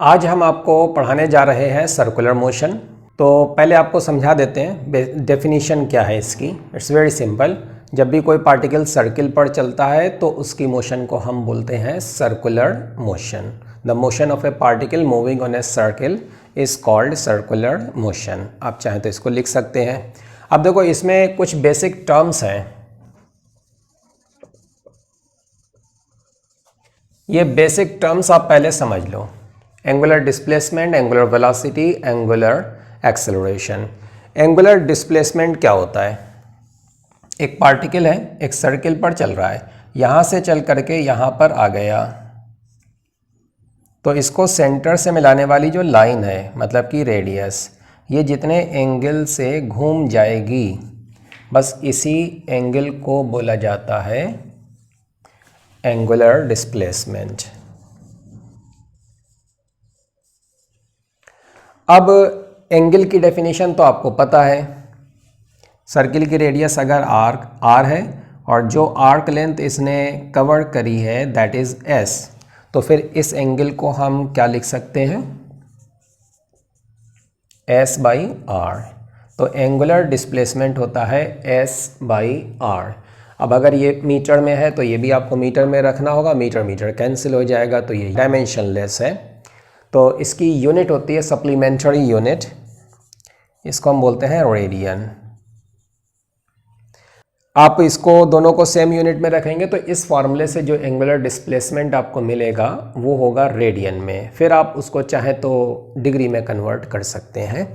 आज हम आपको पढ़ाने जा रहे हैं सर्कुलर मोशन। तो पहले आपको समझा देते हैं डेफिनेशन क्या है इसकी। It's very simple. जब भी कोई पार्टिकल सर्किल पर चलता है तो उसकी मोशन को हम बोलते हैं circular motion. The motion of A particle moving on a circle is called circular motion. आप चाहें तो इसको लिख सकते हैं। अब देखो इसमें कुछ बेसिक टर्म्स हैं। ये बेसिक टर्म्स आप पहले समझ लो। Angular displacement, angular velocity, angular acceleration. Angular displacement क्या होता है? एक पार्टिकल है, एक सर्किल पर चल रहा है, यहाँ से चल करके यहाँ पर आ गया, तो इसको सेंटर से मिलाने वाली जो लाइन है मतलब कि रेडियस, ये जितने एंगल से घूम जाएगी बस इसी एंगल को बोला जाता है एंगुलर डिस्प्लेसमेंट। अब एंगल की डेफिनेशन तो आपको पता है। सर्किल की रेडियस अगर आर है और जो आर्क लेंथ इसने कवर करी है दैट इज एस, तो फिर इस एंगल को हम क्या लिख सकते हैं? S by R. तो एंगुलर डिस्प्लेसमेंट होता है एस बाई आर। अब अगर ये मीटर में है तो ये भी आपको मीटर में रखना होगा, मीटर मीटर कैंसिल हो जाएगा, तो ये डायमेंशनलेस है। तो इसकी यूनिट होती है सप्लीमेंट्री यूनिट, इसको हम बोलते हैं रेडियन। आप इसको दोनों को सेम यूनिट में रखेंगे तो इस फॉर्मूले से जो एंगुलर डिस्प्लेसमेंट आपको मिलेगा वो होगा रेडियन में। फिर आप उसको चाहे तो डिग्री में कन्वर्ट कर सकते हैं।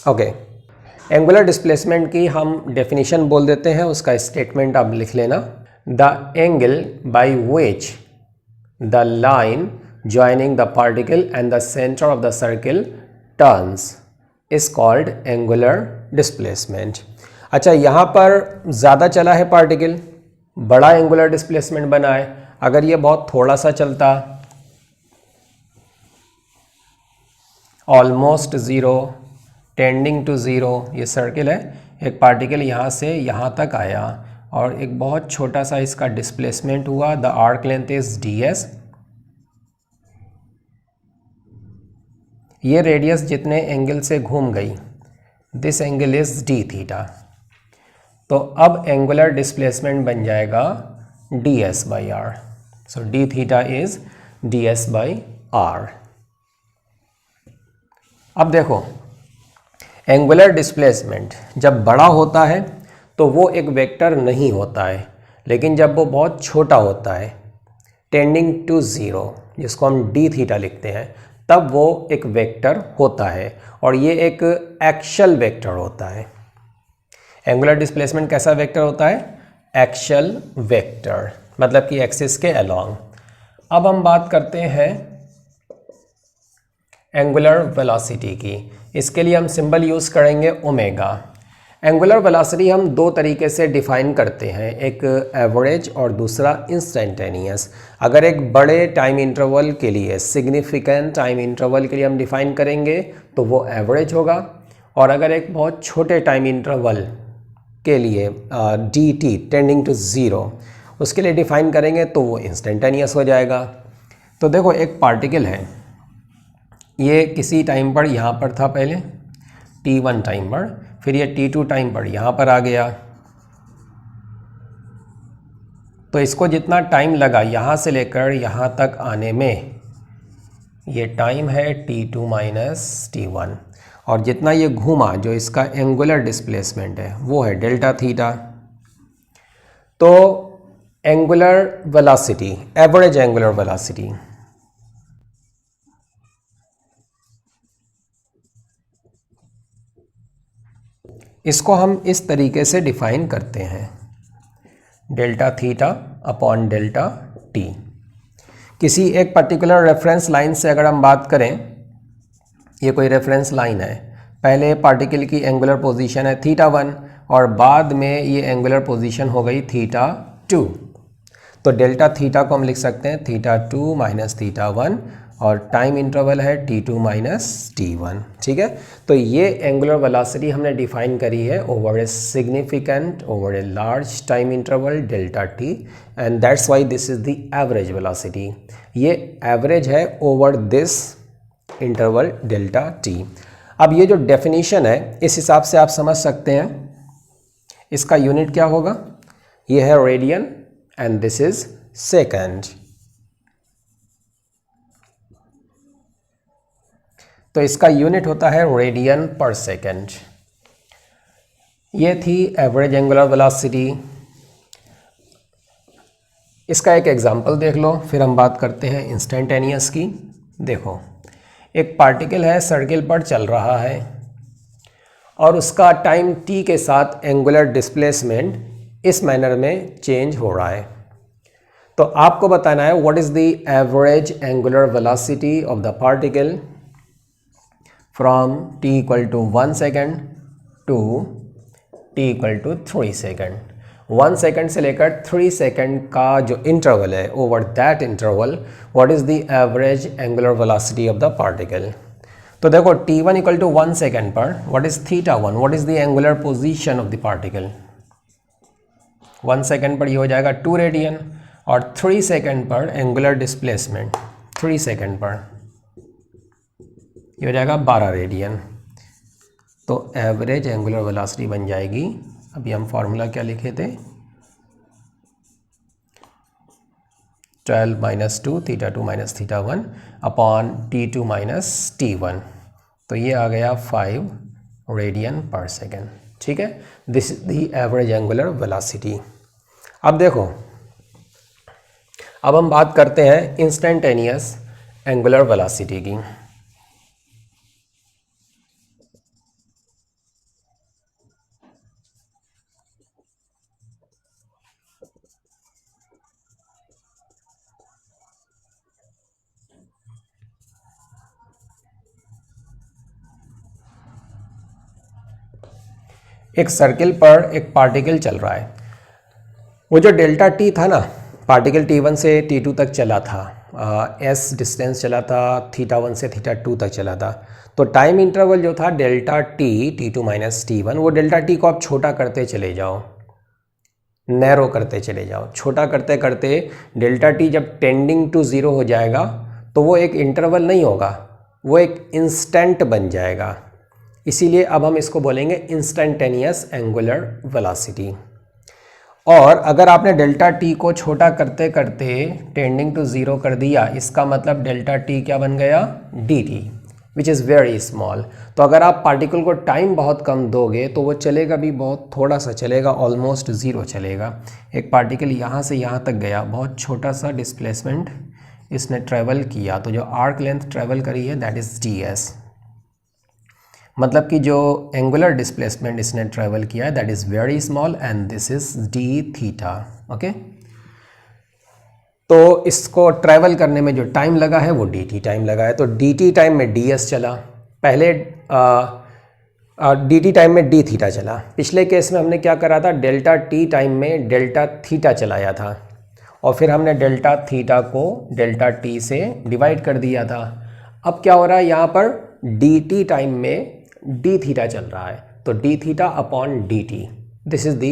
ओके, एंगुलर डिस्प्लेसमेंट की हम डेफिनेशन बोल देते हैं, उसका स्टेटमेंट आप लिख लेना। The angle by which the line joining the particle and the center of the circle turns is called angular displacement। अच्छा, यहाँ पर ज़्यादा चला है पार्टिकल, बड़ा एंगुलर डिस्प्लेसमेंट बना है। अगर ये बहुत थोड़ा सा चलता, almost zero, tending to zero, ये सर्किल है, एक पार्टिकल यहाँ से यहाँ तक आया और एक बहुत छोटा सा इसका डिस्प्लेसमेंट हुआ। The arc length is D S. ये रेडियस जितने एंगल से घूम गई, this angle is D theta. तो अब एंगुलर डिस्प्लेसमेंट बन जाएगा D S by R. So D theta is D S by R. अब देखो, एंगुलर डिस्प्लेसमेंट जब बड़ा होता है तो वो एक वेक्टर नहीं होता है, लेकिन जब वो बहुत छोटा होता है टेंडिंग टू ज़ीरो, जिसको हम डी थीटा लिखते हैं, तब वो एक वेक्टर होता है और ये एक एक्सियल वेक्टर होता है। एंगुलर डिस्प्लेसमेंट कैसा वेक्टर होता है? एक्सियल वेक्टर, मतलब कि एक्सिस के अलोंग। अब हम बात करते हैं एंगुलर वेलोसिटी की। इसके लिए हम सिंबल यूज़ करेंगे ओमेगा। एंगुलर वेलोसिटी हम दो तरीके से डिफ़ाइन करते हैं, एक एवरेज और दूसरा इंस्टेंटेनियस। अगर एक बड़े टाइम इंटरवल के लिए, सिग्निफिकेंट टाइम इंटरवल के लिए हम डिफ़ाइन करेंगे तो वो एवरेज होगा, और अगर एक बहुत छोटे टाइम इंटरवल के लिए D T tending to zero, उसके लिए डिफ़ाइन करेंगे तो वो इंस्टेंटेनियस हो जाएगा। तो देखो, एक पार्टिकल है, ये किसी टाइम पर यहाँ पर था पहले t1 टाइम पर, फिर ये t2 टाइम पर यहाँ पर आ गया। तो इसको जितना टाइम लगा यहाँ से लेकर यहाँ तक आने में, ये टाइम है t2 माइनस t1, और जितना ये घूमा, जो इसका एंगुलर डिस्प्लेसमेंट है, वो है डेल्टा थीटा। तो angular velocity, average angular velocity, इसको हम इस तरीके से डिफाइन करते हैं, delta theta upon delta T. किसी एक पर्टिकुलर रेफरेंस लाइन से अगर हम बात करें, ये कोई रेफरेंस लाइन है, पहले पार्टिकल की एंगुलर पोजीशन है θ1 और बाद में ये एंगुलर पोजीशन हो गई θ2, तो डेल्टा थीटा को हम लिख सकते हैं θ2 माइनस θ1, और टाइम इंटरवल है t2 माइनस t1। ठीक है, तो ये एंगुलर वेलोसिटी हमने डिफाइन करी है over a significant, over a large time interval delta t, and that's why this is the average velocity. ये एवरेज है over this interval delta T. अब ये जो डेफिनेशन है इस हिसाब से आप समझ सकते हैं इसका यूनिट क्या होगा, ये है radian and this is second. तो इसका यूनिट होता है रेडियन पर सेकंड। ये थी एवरेज एंगुलर वेलोसिटी। इसका एक एग्जांपल देख लो, फिर हम बात करते हैं इंस्टेंटेनियस की। देखो, एक पार्टिकल है, सर्किल पर चल रहा है और उसका टाइम t के साथ एंगुलर डिस्प्लेसमेंट इस मैनर में चेंज हो रहा है। तो आपको बताना है what is the average angular velocity of the particle from t equal to 1 second to t equal to 3 second. 1 second से लेकर 3 सेकेंड का जो इंटरवल है, over that interval what is the average angular velocity of the particle. तो देखो t1 equal to 1 second पर what is θ1, what is the angular position of the particle. 1 second पर ये हो जाएगा 2 रेडियन और 3 सेकेंड पर एंगुलर डिस्प्लेसमेंट 3 सेकेंड पर ये हो जाएगा 12 रेडियन। तो एवरेज एंगुलर वेलोसिटी बन जाएगी, अभी हम फॉर्मूला क्या लिखे थे, 12 minus 2 θ2 minus θ1 upon t2 minus t1। तो ये आ गया 5 रेडियन पर सेकेंड। ठीक है, this is the average angular velocity. अब देखो, अब हम बात करते हैं इंस्टेंटेनियस एंगुलर वेलोसिटी की। एक सर्किल पर एक पार्टिकल चल रहा है, वो जो डेल्टा टी था ना, पार्टिकल t1 से t2 तक चला था, s डिस्टेंस चला था, θ1 से θ2 तक चला था। तो टाइम इंटरवल जो था delta t t2 minus t1, वो डेल्टा t को आप छोटा करते चले जाओ, नैरो करते चले जाओ। छोटा करते करते डेल्टा t जब टेंडिंग टू 0 हो जाएगा तो वो एक इंटरवल नहीं होगा, वो एक इंस्टेंट बन जाएगा। इसीलिए अब हम इसको बोलेंगे इंस्टेंटेनियस एंगुलर वेलोसिटी। और अगर आपने डेल्टा टी को छोटा करते करते टेंडिंग टू 0 कर दिया, इसका मतलब डेल्टा टी क्या बन गया, D T, which is very small. तो अगर आप पार्टिकल को टाइम बहुत कम दोगे तो वो चलेगा भी बहुत थोड़ा सा चलेगा, ऑलमोस्ट 0 चलेगा। एक पार्टिकल यहाँ से यहाँ तक गया, बहुत छोटा सा डिस्प्लेसमेंट इसने ट्रेवल किया, तो जो आर्क लेंथ ट्रेवल करी है दैट इज़ डी एस। मतलब कि जो एंगुलर डिस्प्लेसमेंट इसने ट्रेवल किया है that is very small and this is D theta. Okay, तो इसको ट्रैवल करने में जो टाइम लगा है वो डी टी टाइम लगा है। तो डी टी टाइम में डी एस चला, पहले डी टी टाइम में डी थीटा चला। पिछले केस में हमने क्या करा था, डेल्टा टी टाइम में डेल्टा थीटा चलाया था और फिर हमने डेल्टा थीटा को डेल्टा टी से डिवाइड कर दिया था। अब क्या हो रहा है, यहाँ पर डी टी टाइम में डी थीटा चल रहा है, तो D theta upon d T, this is the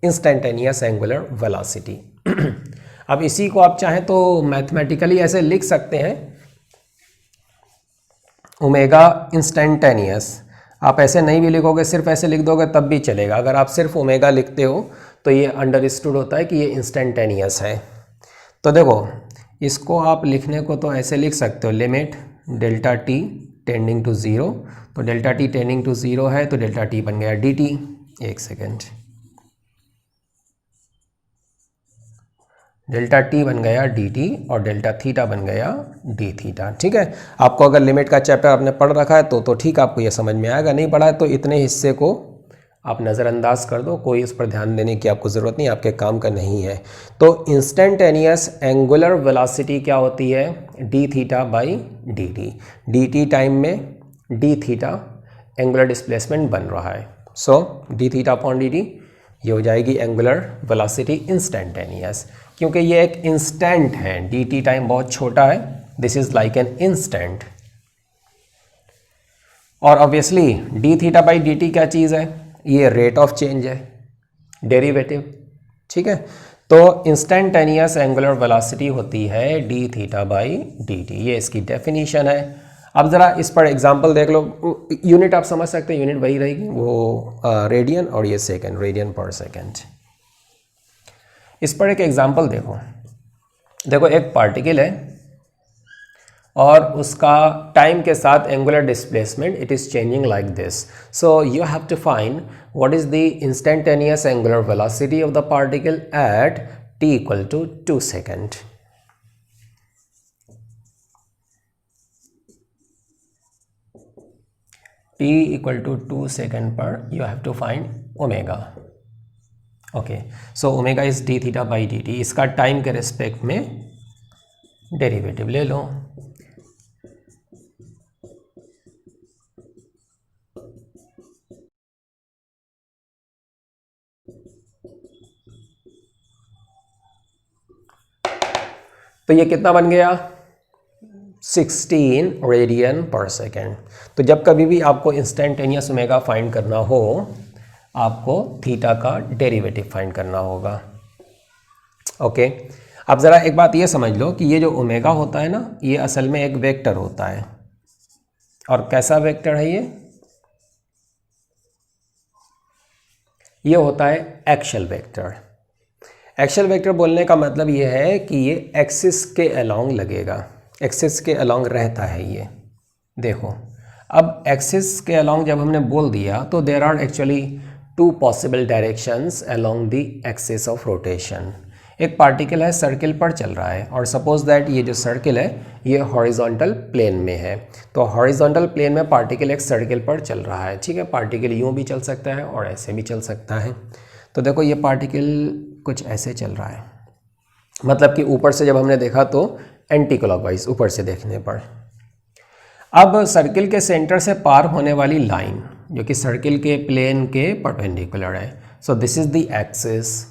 instantaneous angular velocity. अब इसी को आप चाहें तो मैथमेटिकली ऐसे लिख सकते हैं, ओमेगा इंस्टेंटेनियस। आप ऐसे नहीं भी लिखोगे, सिर्फ ऐसे लिख दोगे तब भी चलेगा। अगर आप सिर्फ ओमेगा लिखते हो तो ये अंडरस्टूड होता है कि ये इंस्टेंटेनियस है। तो देखो, इसको आप लिखने को तो ऐसे लिख सकते हो, limit delta T tending to 0, तो डेल्टा टी टेंडिंग टू 0 है तो डेल्टा टी बन गया डी टी। एक सेकेंड, डेल्टा टी बन गया डी टी और डेल्टा थीटा बन गया डी थीटा। ठीक है, आपको अगर लिमिट का चैप्टर आपने पढ़ रखा है तो ठीक, आपको ये समझ में आएगा। नहीं पढ़ा है तो इतने हिस्से को आप नज़रअंदाज कर दो, कोई इस पर ध्यान देने की आपको ज़रूरत नहीं, आपके काम का नहीं है। तो इंस्टेंटेनियस एंगुलर वेलोसिटी क्या होती है, d theta by D t. D t time में डी थीटा एंगुलर डिस्प्लेसमेंट बन रहा है, so D theta upon d t, ये हो जाएगी एंगुलर वेलोसिटी इंस्टेंटेनियस। क्योंकि ये एक इंस्टेंट है, डी टी टाइम बहुत छोटा है, this is like an instant. और obviously d theta by D t क्या चीज़ है, ये रेट ऑफ चेंज है, डेरिवेटिव। ठीक है, तो इंस्टेंटेनियस एंगुलर वेलोसिटी होती है d theta by D t, ये इसकी डेफिनीशन है। अब ज़रा इस पर एग्जांपल देख लो, यूनिट आप समझ सकते हैं, यूनिट वही रहेगी वो रेडियन और ये सेकंड, रेडियन पर सेकंड। इस पर एक एग्जांपल देखो, देखो एक पार्टिकल है और उसका टाइम के साथ angular displacement it is changing like this. So you have to find what is the instantaneous angular velocity of the particle at t equal to 2 second. t equal to 2 second पर you have to find omega. Okay, so omega is D theta by D T. इसका time के respect में derivative ले लो। तो ये कितना बन गया, 16 रेडियन पर सेकेंड। तो जब कभी भी आपको इंस्टेंटेनियस ओमेगा फाइंड करना हो, आपको थीटा का डेरिवेटिव फाइंड करना होगा। ओके, अब ज़रा एक बात ये समझ लो कि ये जो ओमेगा होता है ना, ये असल में एक वेक्टर होता है। और कैसा वेक्टर है ये होता है एक्सियल वेक्टर। एक्सियल वेक्टर बोलने का मतलब ये है कि ये एक्सिस के अलोंग लगेगा, एक्सिस के अलोंग रहता है ये। देखो, अब एक्सिस के अलोंग जब हमने बोल दिया तो there are actually 2 possible directions along the axis of rotation. एक पार्टिकल है सर्किल पर चल रहा है और सपोज दैट ये जो सर्किल है ये हॉरिजॉन्टल प्लेन में है। तो हॉरिजॉन्टल प्लेन में पार्टिकल एक सर्किल पर चल रहा है, ठीक है। पार्टिकल यूँ भी चल सकता है और ऐसे भी चल सकता है। तो देखो ये पार्टिकल कुछ ऐसे चल रहा है, मतलब कि ऊपर से जब हमने देखा तो एंटी क्लॉकवाइज ऊपर से देखने पर। अब सर्किल के सेंटर से पार होने वाली लाइन जो कि सर्किल के प्लेन के परपेंडिकुलर है, so this is the axis.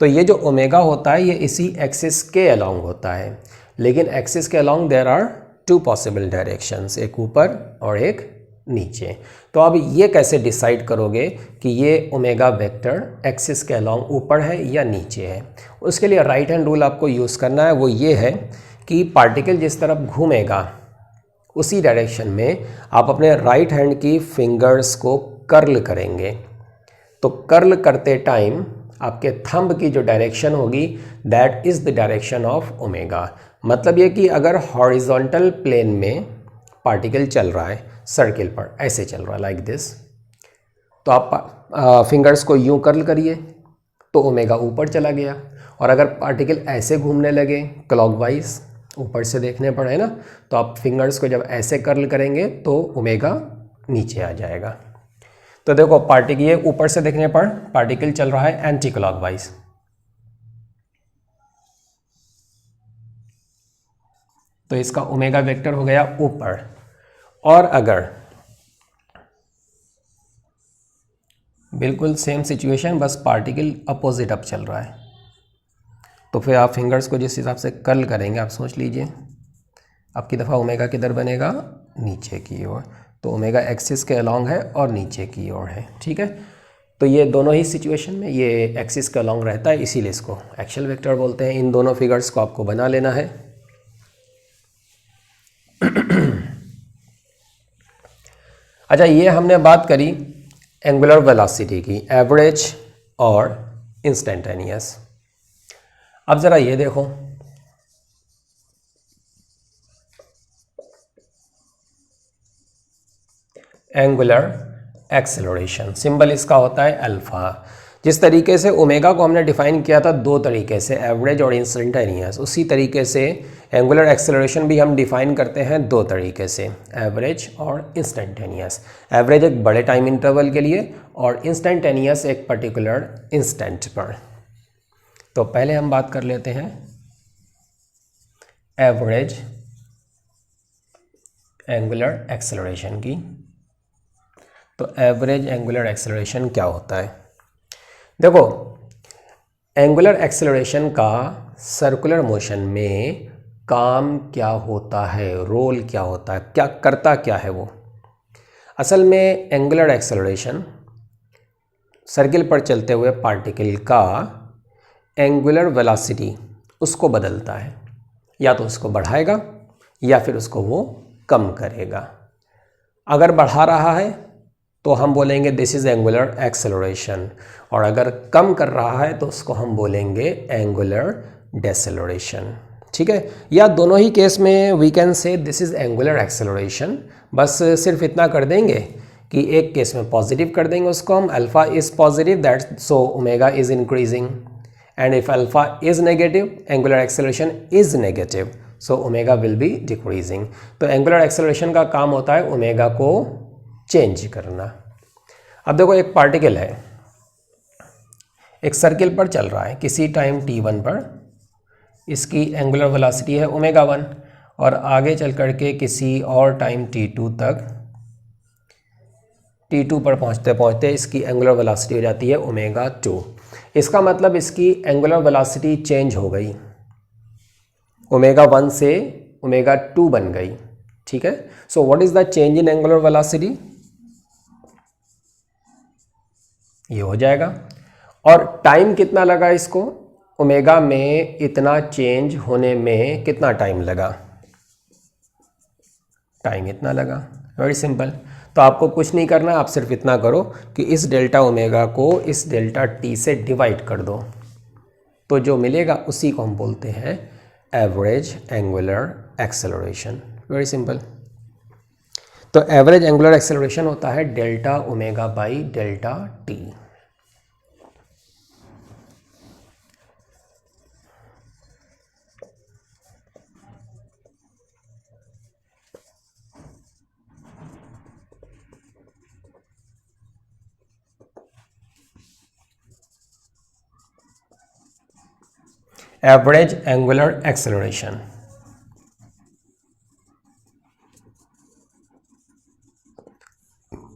तो ये जो ओमेगा होता है ये इसी एक्सिस के अलोंग होता है, लेकिन एक्सिस के along there are 2 possible directions, एक ऊपर और एक नीचे। तो अब ये कैसे डिसाइड करोगे कि ये ओमेगा वेक्टर एक्सिस के अलोंग ऊपर है या नीचे है? उसके लिए राइट हैंड रूल आपको यूज़ करना है। वो ये है कि पार्टिकल जिस तरफ घूमेगा उसी डायरेक्शन में आप अपने राइट हैंड की फिंगर्स को कर्ल करेंगे। तो कर्ल करते टाइम आपके थंब की जो डायरेक्शन होगी that is the direction of omega. मतलब ये कि अगर हॉरिजॉन्टल प्लेन में पार्टिकल चल रहा है सर्किल पर, ऐसे चल रहा है लाइक दिस, तो आप फिंगर्स को यूं कर्ल करिए तो ओमेगा ऊपर चला गया। और अगर पार्टिकल ऐसे घूमने लगे क्लॉकवाइज ऊपर से देखने पर, है ना, तो आप फिंगर्स को जब ऐसे कर्ल करेंगे तो ओमेगा नीचे आ जाएगा। तो देखो पार्टिकल ये ऊपर से देखने पर पार्टिकल चल रहा है एंटी क्लॉकवाइज, तो इसका ओमेगा वेक्टर हो गया ऊपर। और अगर बिल्कुल सेम सिचुएशन, बस पार्टिकल अपोजिट अप चल रहा है, तो फिर आप फिंगर्स को जिस हिसाब से कर्ल करेंगे, आप सोच लीजिए आपकी दफ़ा ओमेगा किधर बनेगा, नीचे की ओर। तो ओमेगा एक्सिस के अलोंग है और नीचे की ओर है, ठीक है। तो ये दोनों ही सिचुएशन में ये एक्सिस के अलोंग रहता है, इसीलिए इसको एक्सियल वेक्टर बोलते हैं। इन दोनों फिगर्स को आपको बना लेना है। अच्छा, ये हमने बात करी एंगुलर वेलोसिटी की, एवरेज और इंस्टेंटेनियस। अब ज़रा ये देखो, एंगुलर एक्सेलरेशन, सिंबल इसका होता है अल्फा। जिस तरीके से ओमेगा को हमने डिफाइन किया था 2 तरीके से, एवरेज और इंस्टेंटेनियस, उसी तरीके से एंगुलर एक्सेलरेशन भी हम डिफाइन करते हैं 2 तरीके से, एवरेज और इंस्टेंटेनियस। एवरेज एक बड़े टाइम इंटरवल के लिए और इंस्टेंटेनियस एक पर्टिकुलर इंस्टेंट पर। तो पहले हम बात कर लेते हैं एवरेज एंगुलर एक्सेलरेशन की। तो एवरेज एंगुलर एक्सेलरेशन क्या होता है? देखो, एंगुलर एक्सेलरेशन का सर्कुलर मोशन में काम क्या होता है, रोल क्या होता है, क्या करता क्या है वो? असल में एंगुलर एक्सेलरेशन सर्किल पर चलते हुए पार्टिकल का एंगुलर वेलोसिटी उसको बदलता है, या तो उसको बढ़ाएगा या फिर उसको वो कम करेगा। अगर बढ़ा रहा है तो हम बोलेंगे दिस इज़ एंगुलर एक्सेलरेशन, और अगर कम कर रहा है तो उसको हम बोलेंगे एंगुलर डेसेलरेशन। ठीक है, या दोनों ही केस में we can say this is angular acceleration. बस सिर्फ इतना कर देंगे कि एक केस में पॉजिटिव कर देंगे उसको हम, alpha is positive that so omega is increasing, and if alpha is negative angular acceleration is negative, so omega will be decreasing. तो एंगुलर एक्सेलरेशन का काम होता है ओमेगा को चेंज करना। अब देखो एक पार्टिकल है, एक सर्किल पर चल रहा है किसी टाइम t1 पर, इसकी एंगुलर वेलोसिटी है ओमेगा 1, और आगे चल करके किसी और टाइम t2 तक, t2 पर पहुंचते पहुंचते इसकी एंगुलर वेलोसिटी हो जाती है ओमेगा 2। इसका मतलब इसकी एंगुलर वेलोसिटी चेंज हो गई, ओमेगा 1 से ओमेगा 2 बन गई। ठीक है, so what is the change in angular velocity, ये हो जाएगा। और टाइम कितना लगा इसको, ओमेगा में इतना चेंज होने में कितना टाइम लगा, टाइम इतना लगा। Very simple. तो आपको कुछ नहीं करना, आप सिर्फ इतना करो कि इस डेल्टा ओमेगा को इस डेल्टा टी से डिवाइड कर दो, तो जो मिलेगा उसी को हम बोलते हैं average angular acceleration. Very simple. तो एवरेज एंगुलर एक्सेलरेशन होता है delta omega by delta T. Average angular acceleration.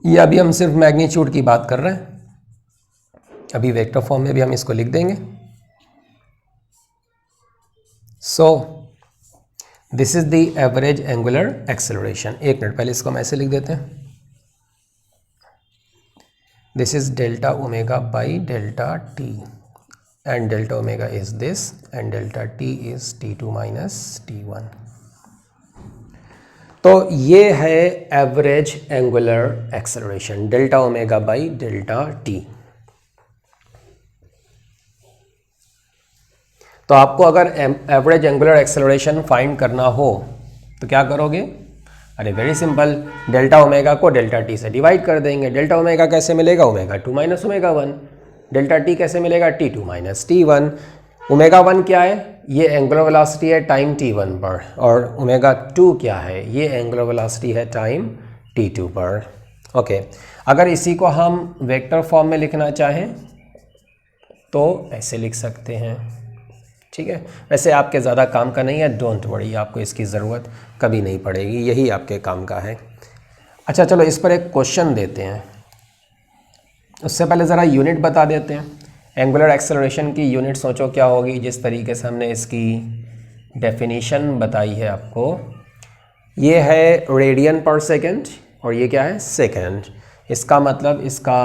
ये अभी हम सिर्फ मैग्नीट्यूड की बात कर रहे हैं, अभी वेक्टर फॉर्म में भी हम इसको लिख देंगे। So this is the average angular acceleration. एक मिनट पहले इसको हम ऐसे लिख देते हैं, this is delta omega by delta T, and delta omega is this, and delta t is t2 minus t1। तो ये है average angular acceleration, delta omega by delta T. तो आपको अगर एवरेज एंगुलर एक्सेलरेशन फाइंड करना हो तो क्या करोगे, अरे वेरी सिंपल, डेल्टा ओमेगा को डेल्टा टी से डिवाइड कर देंगे। डेल्टा ओमेगा कैसे मिलेगा, omega 2 minus omega 1। Delta T कैसे मिलेगा, t2 माइनस t1। ओमेगा 1 क्या है, ये एंगुलर वेलोसिटी है टाइम t1 पर, और ओमेगा 2 क्या है, ये एंगुलर वेलोसिटी है टाइम t2 पर। ओके, अगर इसी को हम वेक्टर फॉर्म में लिखना चाहें तो ऐसे लिख सकते हैं। ठीक है, वैसे आपके ज़्यादा काम का नहीं है, डोंट वरी, आपको इसकी ज़रूरत कभी नहीं पड़ेगी, यही आपके काम का है। अच्छा चलो इस पर एक क्वेश्चन देते हैं, उससे पहले ज़रा यूनिट बता देते हैं। एंगुलर एक्सेलरेशन की यूनिट सोचो क्या होगी, जिस तरीके से हमने इसकी डेफिनेशन बताई है आपको। ये है रेडियन पर सेकंड और ये क्या है, सेकंड। इसका मतलब इसका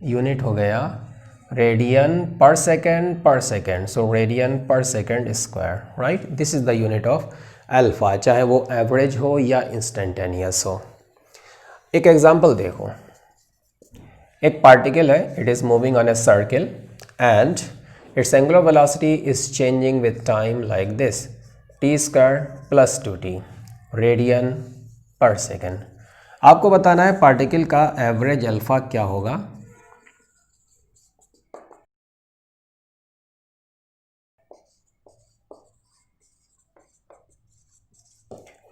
यूनिट हो गया रेडियन पर सेकंड, सो रेडियन पर second square, right. This is the unit of alpha, चाहे वो एवरेज हो या इंस्टेंटेनियस हो। एक एग्जांपल देखो, एक पार्टिकल है, it is moving on a circle and it's angular velocity is changing with time like this, T square plus 2t radian पर सेकेंड। आपको बताना है पार्टिकल का एवरेज अल्फा क्या होगा।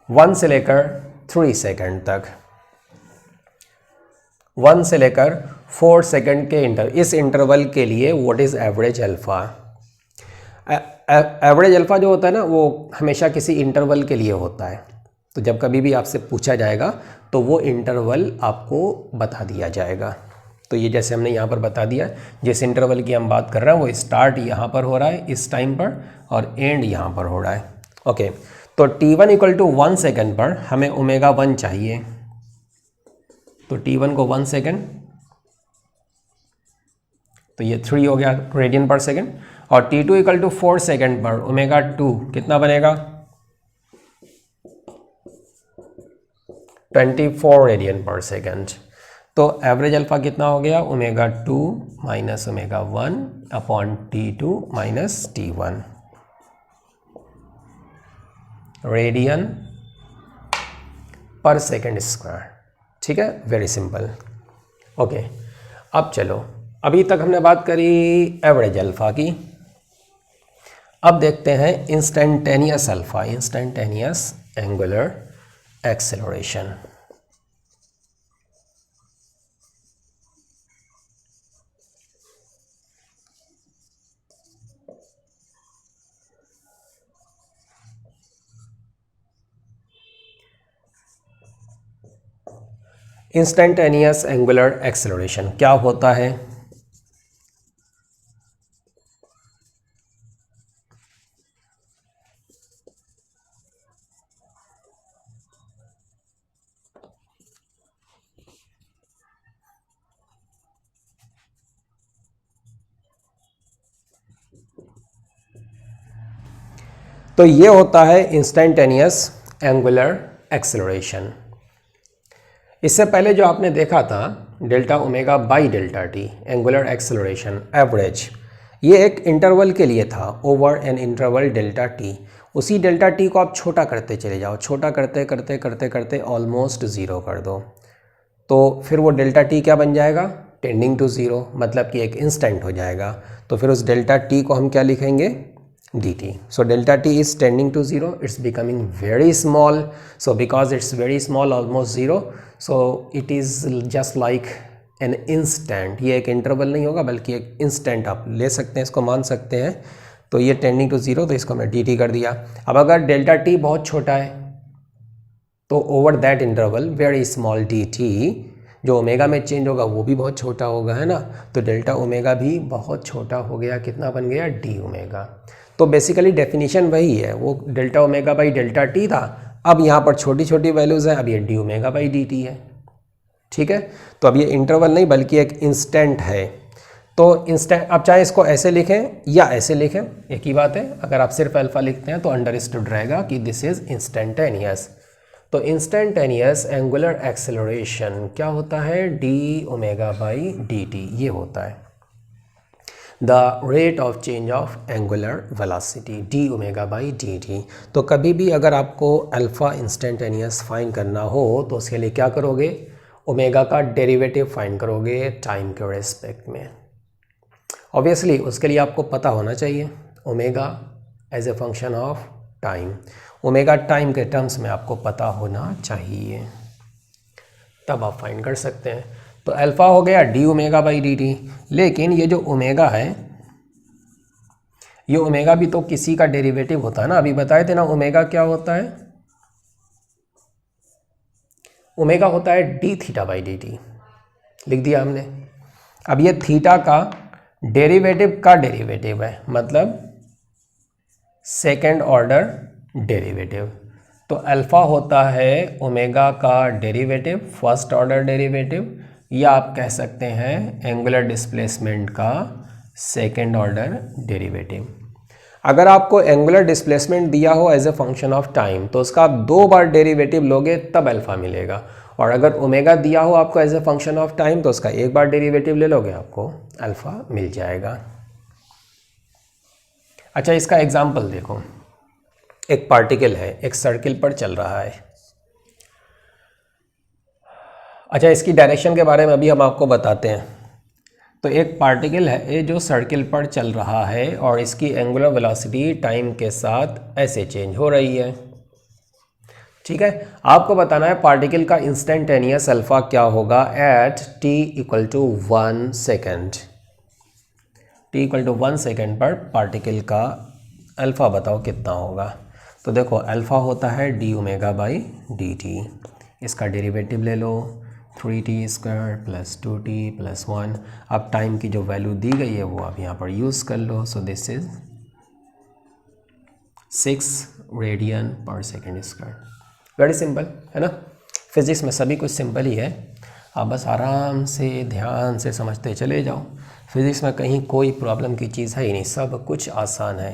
वन से लेकर 3 सेकेंड तक, 1 से लेकर 4 सेकेंड के इस इंटरवल के लिए what is average alpha. Average alpha जो होता है ना, वो हमेशा किसी इंटरवल के लिए होता है। तो जब कभी भी आपसे पूछा जाएगा तो वो इंटरवल आपको बता दिया जाएगा। तो ये जैसे हमने यहाँ पर बता दिया, जिस इंटरवल की हम बात कर रहे हैं वो स्टार्ट यहाँ पर हो रहा है इस टाइम पर, और एंड यहाँ पर हो रहा है। ओके, तो t1 इक्वल टू 1 सेकेंड पर हमें ओमेगा 1 चाहिए, तो t1 को 1 सेकेंड, तो ये 3 हो गया रेडियन पर सेकेंड, और t2 इक्वल टू 4 सेकेंड पर ओमेगा 2 कितना बनेगा, 24 रेडियन पर सेकेंड। तो एवरेज अल्फ़ा कितना हो गया, omega 2 minus omega 1 upon T2 minus T1 radian पर सेकेंड स्क्वायर। ठीक है, वेरी सिंपल। ओके, अब चलो, अभी तक हमने बात करी एवरेज अल्फ़ा की। अब देखते हैं instantaneous alpha, instantaneous angular acceleration. Instantaneous angular acceleration क्या होता है? तो ये होता है इंस्टेंटेनियस एंगुलर एक्सेलरेशन। इससे पहले जो आपने देखा था delta omega by delta T angular acceleration average, ये एक इंटरवल के लिए था, over an interval delta T. उसी डेल्टा टी को आप छोटा करते चले जाओ, छोटा करते करते करते करते ऑलमोस्ट ज़ीरो कर दो, तो फिर वो डेल्टा टी क्या बन जाएगा, टेंडिंग टू ज़ीरो, मतलब कि एक इंस्टेंट हो जाएगा। तो फिर उस डेल्टा टी को हम क्या लिखेंगे, dt. So delta t is tending to 0, it's becoming very small. So because it's very small, almost 0, so it is just like an instant. ये एक इंटरवल नहीं होगा बल्कि एक इंस्टेंट आप ले सकते हैं, इसको मान सकते हैं। तो ये टेंडिंग टू 0, तो इसको मैं dt कर दिया। अब अगर डेल्टा t बहुत छोटा है तो over that interval very small dt जो ओमेगा में चेंज होगा वो भी बहुत छोटा होगा, है ना। तो डेल्टा ओमेगा भी बहुत छोटा हो गया, कितना बन गया, डी ओमेगा। तो बेसिकली डेफिनेशन वही है, वो delta omega by delta T था, अब यहाँ पर छोटी छोटी वैल्यूज़ हैं, अब ये D omega by D t है। ठीक है, तो अब ये इंटरवल नहीं बल्कि एक इंस्टेंट है। तो इंस्टेंट, अब चाहे इसको ऐसे लिखें या ऐसे लिखें, एक ही बात है। अगर आप सिर्फ अल्फ़ा लिखते हैं तो अंडरस्टूड रहेगा कि दिस इज़ इंस्टेंटेनियस। तो इंस्टेंटेनियस एंगुलर एक्सेलरेशन क्या होता है, D omega by D t, ये होता है the rate of change of angular velocity, D omega by D T. तो कभी भी अगर आपको अल्फ़ा इंस्टेंटेनियस फाइंड करना हो तो उसके लिए क्या करोगे, ओमेगा का डेरिवेटिव फाइंड करोगे टाइम के रेस्पेक्ट में। ऑब्वियसली उसके लिए आपको पता होना चाहिए omega as a function of time, omega time के टर्म्स में आपको पता होना चाहिए, तब आप फाइंड कर सकते हैं। तो अल्फ़ा हो गया D omega by D T, लेकिन ये जो ओमेगा है, ये ओमेगा भी तो किसी का डेरिवेटिव होता है ना। अभी बताए थे ना ओमेगा क्या होता है, ओमेगा होता है d theta by D T, लिख दिया हमने। अब ये थीटा का डेरिवेटिव है, मतलब सेकेंड ऑर्डर डेरिवेटिव। तो अल्फ़ा होता है ओमेगा का डेरिवेटिव, फर्स्ट ऑर्डर डेरिवेटिव, या आप कह सकते हैं एंगुलर डिस्प्लेसमेंट का सेकेंड ऑर्डर डेरिवेटिव। अगर आपको एंगुलर डिस्प्लेसमेंट दिया हो as a function of time तो उसका आप 2 बार डेरिवेटिव लोगे तब अल्फ़ा मिलेगा, और अगर ओमेगा दिया हो आपको as a function of time तो उसका 1 बार डेरिवेटिव ले लोगे, आपको अल्फ़ा मिल जाएगा। अच्छा, इसका एग्जाम्पल देखो, एक पार्टिकल है, एक सर्किल पर चल रहा है। अच्छा, इसकी डायरेक्शन के बारे में अभी हम आपको बताते हैं। तो एक पार्टिकल है ये जो सर्किल पर चल रहा है और इसकी एंगुलर वेलोसिटी टाइम के साथ ऐसे चेंज हो रही है। ठीक है, आपको बताना है पार्टिकल का इंस्टेंटेनियस अल्फ़ा क्या होगा at t equal to 1 second. t equal to 1 second पर पार्टिकल का अल्फ़ा बताओ कितना होगा। तो देखो अल्फ़ा होता है D omega by D T, इसका डेरिवेटिव ले लो 3t² प्लस 2t प्लस 1। अब टाइम की जो वैल्यू दी गई है वो आप यहाँ पर यूज़ कर लो। सो दिस इज 6 रेडियन पर सेकेंड स्क्वायर। वेरी सिंपल है ना, फिज़िक्स में सभी कुछ सिंपल ही है, आप बस आराम से ध्यान से समझते चले जाओ। फिज़िक्स में कहीं कोई प्रॉब्लम की चीज़ है ही नहीं, सब कुछ आसान है।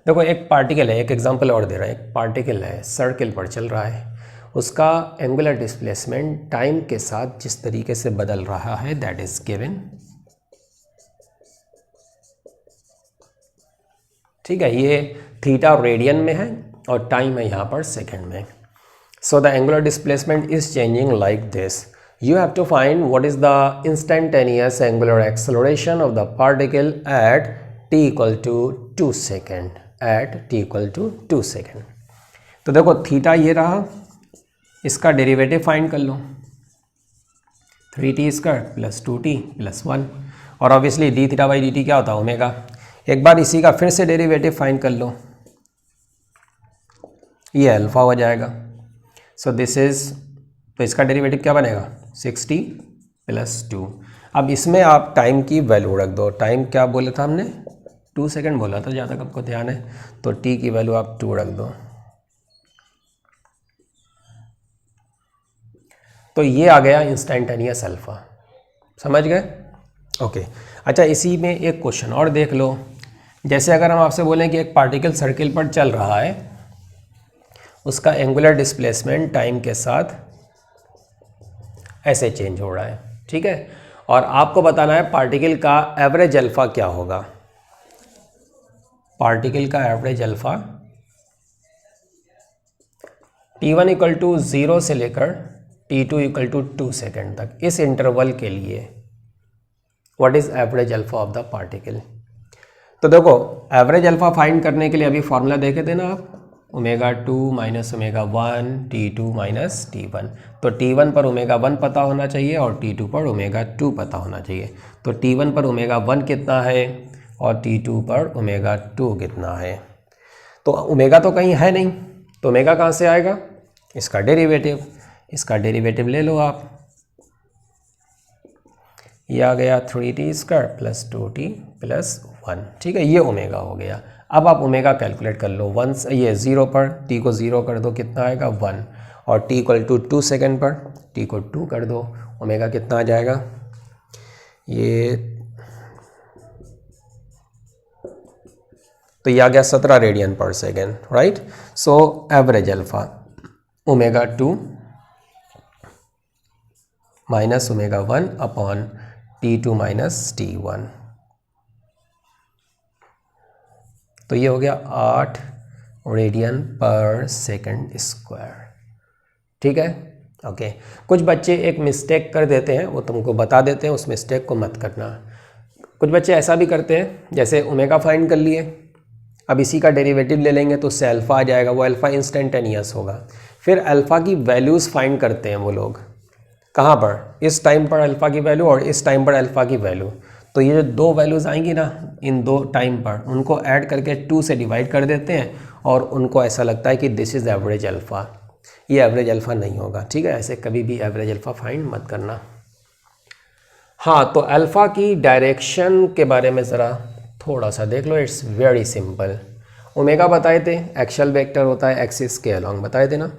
देखो एक पार्टिकल है, एक एग्जांपल और दे रहा है, एक पार्टिकल है सर्किल पर चल रहा है उसका एंगुलर डिस्प्लेसमेंट टाइम के साथ जिस तरीके से बदल रहा है दैट इज गिवन। ठीक है, ये थीटा रेडियन में है और टाइम है यहाँ पर सेकंड में। So the angular displacement is changing like this. You have to find what is the instantaneous angular acceleration of the particle at t equal to 2 second, at t equal to 2 second। तो देखो theta ये रहा, इसका derivative find कर लो 3t square plus 2t plus 1, और obviously d theta by D t क्या होता है ओमेगा। एक बार इसी का फिर से डेरिवेटिव फाइंड कर लो, ये अल्फा हो जाएगा। सो दिस इज, तो इसका डेरिवेटिव क्या बनेगा 60 प्लस 2। अब इसमें आप टाइम की वैल्यू रख दो, टाइम क्या बोला था हमने 2 सेकेंड बोला था, जहाँ तक आपको ध्यान है, तो t की वैल्यू आप 2 रख दो। तो ये आ गया इंस्टेंटेनियस अल्फा, समझ गए? ओके अच्छा, इसी में एक क्वेश्चन और देख लो। जैसे अगर हम आपसे बोलें कि एक पार्टिकल सर्किल पर चल रहा है, उसका एंगुलर डिस्प्लेसमेंट टाइम के साथ ऐसे चेंज हो रहा है, ठीक है, और आपको बताना है पार्टिकल का एवरेज अल्फा क्या होगा। पार्टिकल का average alpha t1 equal to 0 से लेकर t2 इक्वल टू 2 सेकेंड तक, इस इंटरवल के लिए what is average alpha of the particle. तो देखो एवरेज अल्फा फाइंड करने के लिए अभी फॉर्मूला देखे थे ना आप, ω2 माइनस ω1 t2 माइनस t1। तो t1 पर ω1 पता होना चाहिए और t2 पर ω2 पता होना चाहिए। तो t1 पर ω1 कितना है और t2 पर ω2 कितना है। तो ओमेगा तो कहीं है नहीं, तो ओमेगा कहाँ से आएगा, इसका डेरिवेटिव, इसका डेरिवेटिव ले लो आप, ये आ गया 3t square plus 2t plus 1, ठीक है, ये ओमेगा हो गया। अब आप ओमेगा कैलकुलेट कर लो, 1 ये 0 पर t को 0 कर दो, कितना आएगा 1, और t इक्वल टू 2 सेकेंड पर t को 2 कर दो, ओमेगा कितना आ जाएगा, ये तो ये आ गया 17 रेडियन पर second, right. So average alpha ω2 minus ω1 upon t2 minus t1, तो ये हो गया 8 रेडियन पर सेकंड स्क्वायर, ठीक है। ओके कुछ बच्चे एक मिस्टेक कर देते हैं, वो तुमको बता देते हैं, उस मिस्टेक को मत करना। कुछ बच्चे ऐसा भी करते हैं, जैसे ओमेगा फाइंड कर लिए, अब इसी का डेरिवेटिव ले लेंगे तो उससे अल्फ़ा आ जाएगा, वो अल्फ़ा इंस्टेंटेनियस होगा। फिर अल्फ़ा की वैल्यूज़ फाइंड करते हैं वो लोग, कहाँ पर, इस टाइम पर अल्फ़ा की वैल्यू और इस टाइम पर अल्फ़ा की वैल्यू, तो ये जो दो वैल्यूज़ आएंगी ना इन दो टाइम पर, उनको ऐड करके 2 से डिवाइड कर देते हैं और उनको ऐसा लगता है कि दिस इज़ एवरेज अल्फ़ा। ये एवरेज अल्फ़ा नहीं होगा, ठीक है, ऐसे कभी भी एवरेज अल्फ़ा फाइंड मत करना। हाँ, तो अल्फ़ा की डायरेक्शन के बारे में ज़रा थोड़ा सा देख लो, इट्स वेरी सिंपल। ओमेगा बताए थे एक्सियल वेक्टर होता है एक्सिस के अलॉन्ग, बताए थे ना।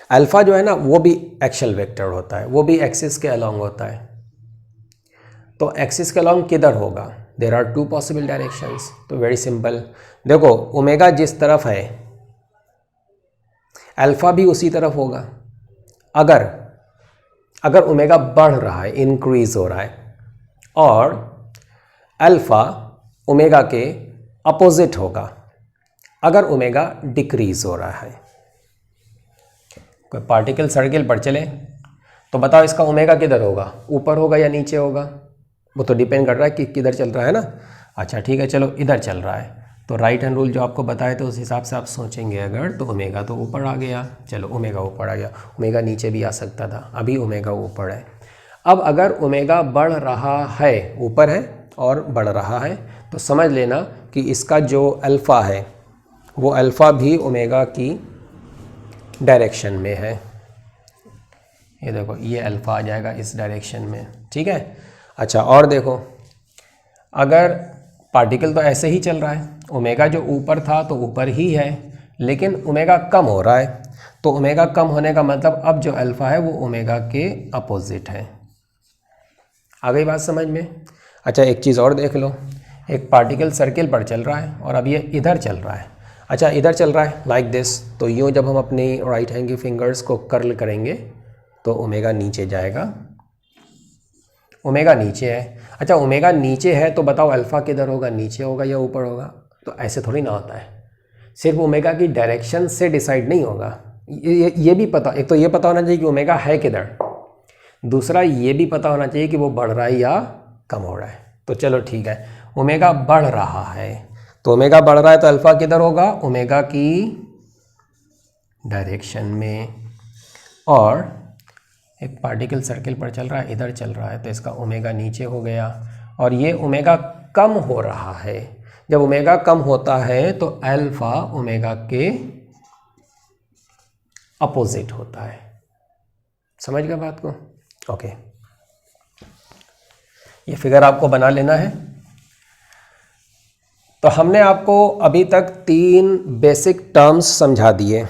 अल्फ़ा जो है ना वो भी एक्सियल वेक्टर होता है, वो भी एक्सिस के अलॉन्ग होता है। तो एक्सिस के अलॉन्ग किधर होगा, देयर आर 2 पॉसिबल डायरेक्शंस। तो वेरी सिंपल, देखो ओमेगा जिस तरफ है अल्फ़ा भी उसी तरफ होगा। अगर ओमेगा बढ़ रहा है, इंक्रीज हो रहा है, और अल्फ़ा ओमेगा के अपोजिट होगा अगर ओमेगा डिक्रीज हो रहा है। कोई पार्टिकल सर्किल पर चले तो बताओ इसका ओमेगा किधर होगा, ऊपर होगा या नीचे होगा, वो तो डिपेंड कर रहा है कि किधर चल रहा है ना। अच्छा ठीक है, चलो इधर चल रहा है, तो राइट हैंड रूल जो आपको बताए तो उस हिसाब से आप सोचेंगे, अगर तो ओमेगा तो ऊपर आ गया, चलो ओमेगा ऊपर आ गया, ओमेगा नीचे भी आ सकता था, अभी ओमेगा ऊपर है। अब अगर ओमेगा बढ़ रहा है, ऊपर है और बढ़ रहा है, तो समझ लेना कि इसका जो अल्फ़ा है वो अल्फ़ा भी ओमेगा की डायरेक्शन में है। ये देखो ये अल्फ़ा आ जाएगा इस डायरेक्शन में, ठीक है। अच्छा और देखो, अगर पार्टिकल तो ऐसे ही चल रहा है, ओमेगा जो ऊपर था तो ऊपर ही है, लेकिन ओमेगा कम हो रहा है, तो ओमेगा कम होने का मतलब अब जो अल्फ़ा है वो ओमेगा के अपोजिट है। आ गई बात समझ में। अच्छा एक चीज़ और देख लो, एक पार्टिकल सर्किल पर चल रहा है और अब ये इधर चल रहा है। अच्छा इधर चल रहा है लाइक दिस, तो यूँ जब हम अपनी राइट हैंड की फिंगर्स को कर्ल करेंगे तो ओमेगा नीचे जाएगा, ओमेगा नीचे है। अच्छा ओमेगा नीचे है तो बताओ अल्फ़ा किधर होगा, नीचे होगा या ऊपर होगा? तो ऐसे थोड़ी ना होता है, सिर्फ ओमेगा की डायरेक्शन से डिसाइड नहीं होगा। ये भी पता, एक तो ये पता होना चाहिए कि ओमेगा है किधर, दूसरा ये भी पता होना चाहिए कि वो बढ़ रहा है या कम हो रहा है। तो चलो ठीक है, ओमेगा बढ़ रहा है, तो ओमेगा बढ़ रहा है तो अल्फ़ा किधर होगा, ओमेगा की डायरेक्शन में। और एक पार्टिकल सर्किल पर चल रहा है, इधर चल रहा है, तो इसका ओमेगा नीचे हो गया। और ये ओमेगा कम हो रहा है, जब ओमेगा कम होता है तो अल्फ़ा ओमेगा के अपोजिट होता है। समझ गए बात को? ओके, ये फिगर आपको बना लेना है। तो हमने आपको अभी तक 3 बेसिक टर्म्स समझा दिए,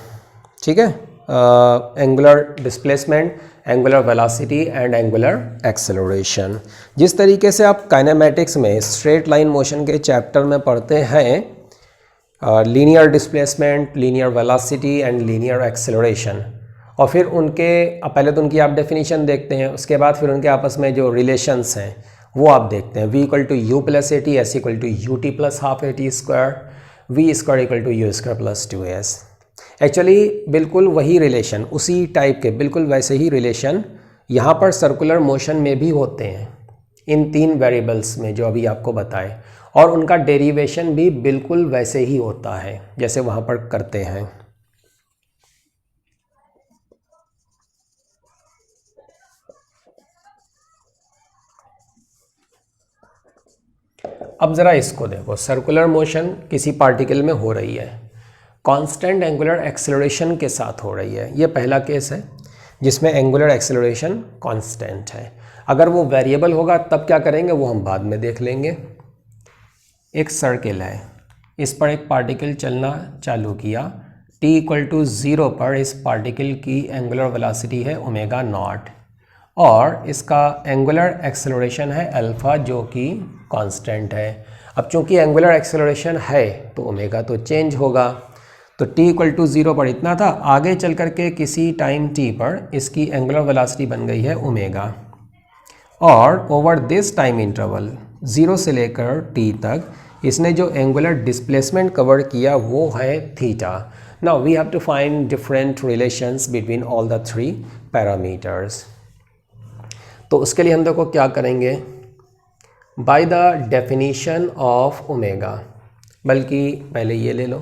ठीक है, angular displacement, angular velocity and angular acceleration. जिस तरीके से आप काइनेमेटिक्स में स्ट्रेट लाइन मोशन के चैप्टर में पढ़ते हैं linear displacement, linear velocity and linear acceleration, और फिर उनके पहले तो उनकी आप डेफिनेशन देखते हैं, उसके बाद फिर उनके आपस में जो रिलेशंस हैं वो आप देखते हैं। v equal to u plus a t, s equal to u t plus half a t square, v square equal to u square plus 2s। Actually बिल्कुल वही रिलेशन, उसी टाइप के बिल्कुल वैसे ही रिलेशन यहाँ पर सर्कुलर मोशन में भी होते हैं, इन 3 वेरिएबल्स में जो अभी आपको बताए, और उनका डेरिवेशन भी बिल्कुल वैसे ही होता है जैसे वहाँ पर करते हैं। अब ज़रा इसको देखो, सर्कुलर मोशन किसी पार्टिकल में हो रही है, कांस्टेंट एंगुलर एक्सेलरेशन के साथ हो रही है। ये पहला केस है जिसमें एंगुलर एक्सेलरेशन कांस्टेंट है। अगर वो वेरिएबल होगा तब क्या करेंगे वो हम बाद में देख लेंगे। एक सर्किल है, इस पर एक पार्टिकल चलना चालू किया, t इक्वल टू 0 पर इस पार्टिकल की एंगुलर वेलोसिटी है ओमेगा नॉट, और इसका एंगुलर एक्सेलरेशन है अल्फ़ा जो कि कांस्टेंट है। अब चूंकि एंगुलर एक्सेलरेशन है तो ओमेगा तो चेंज होगा, तो t इक्वल टू 0 पर इतना था, आगे चल कर के किसी टाइम t पर इसकी एंगुलर वेलोसिटी बन गई है ओमेगा, और ओवर दिस टाइम इंटरवल 0 से लेकर t तक इसने जो एंगुलर डिस्प्लेसमेंट कवर किया वो है theta. Now we have to find different relations between all the 3 parameters. तो उसके लिए हम देखो क्या करेंगे, by the definition of omega, बल्कि पहले ये ले लो,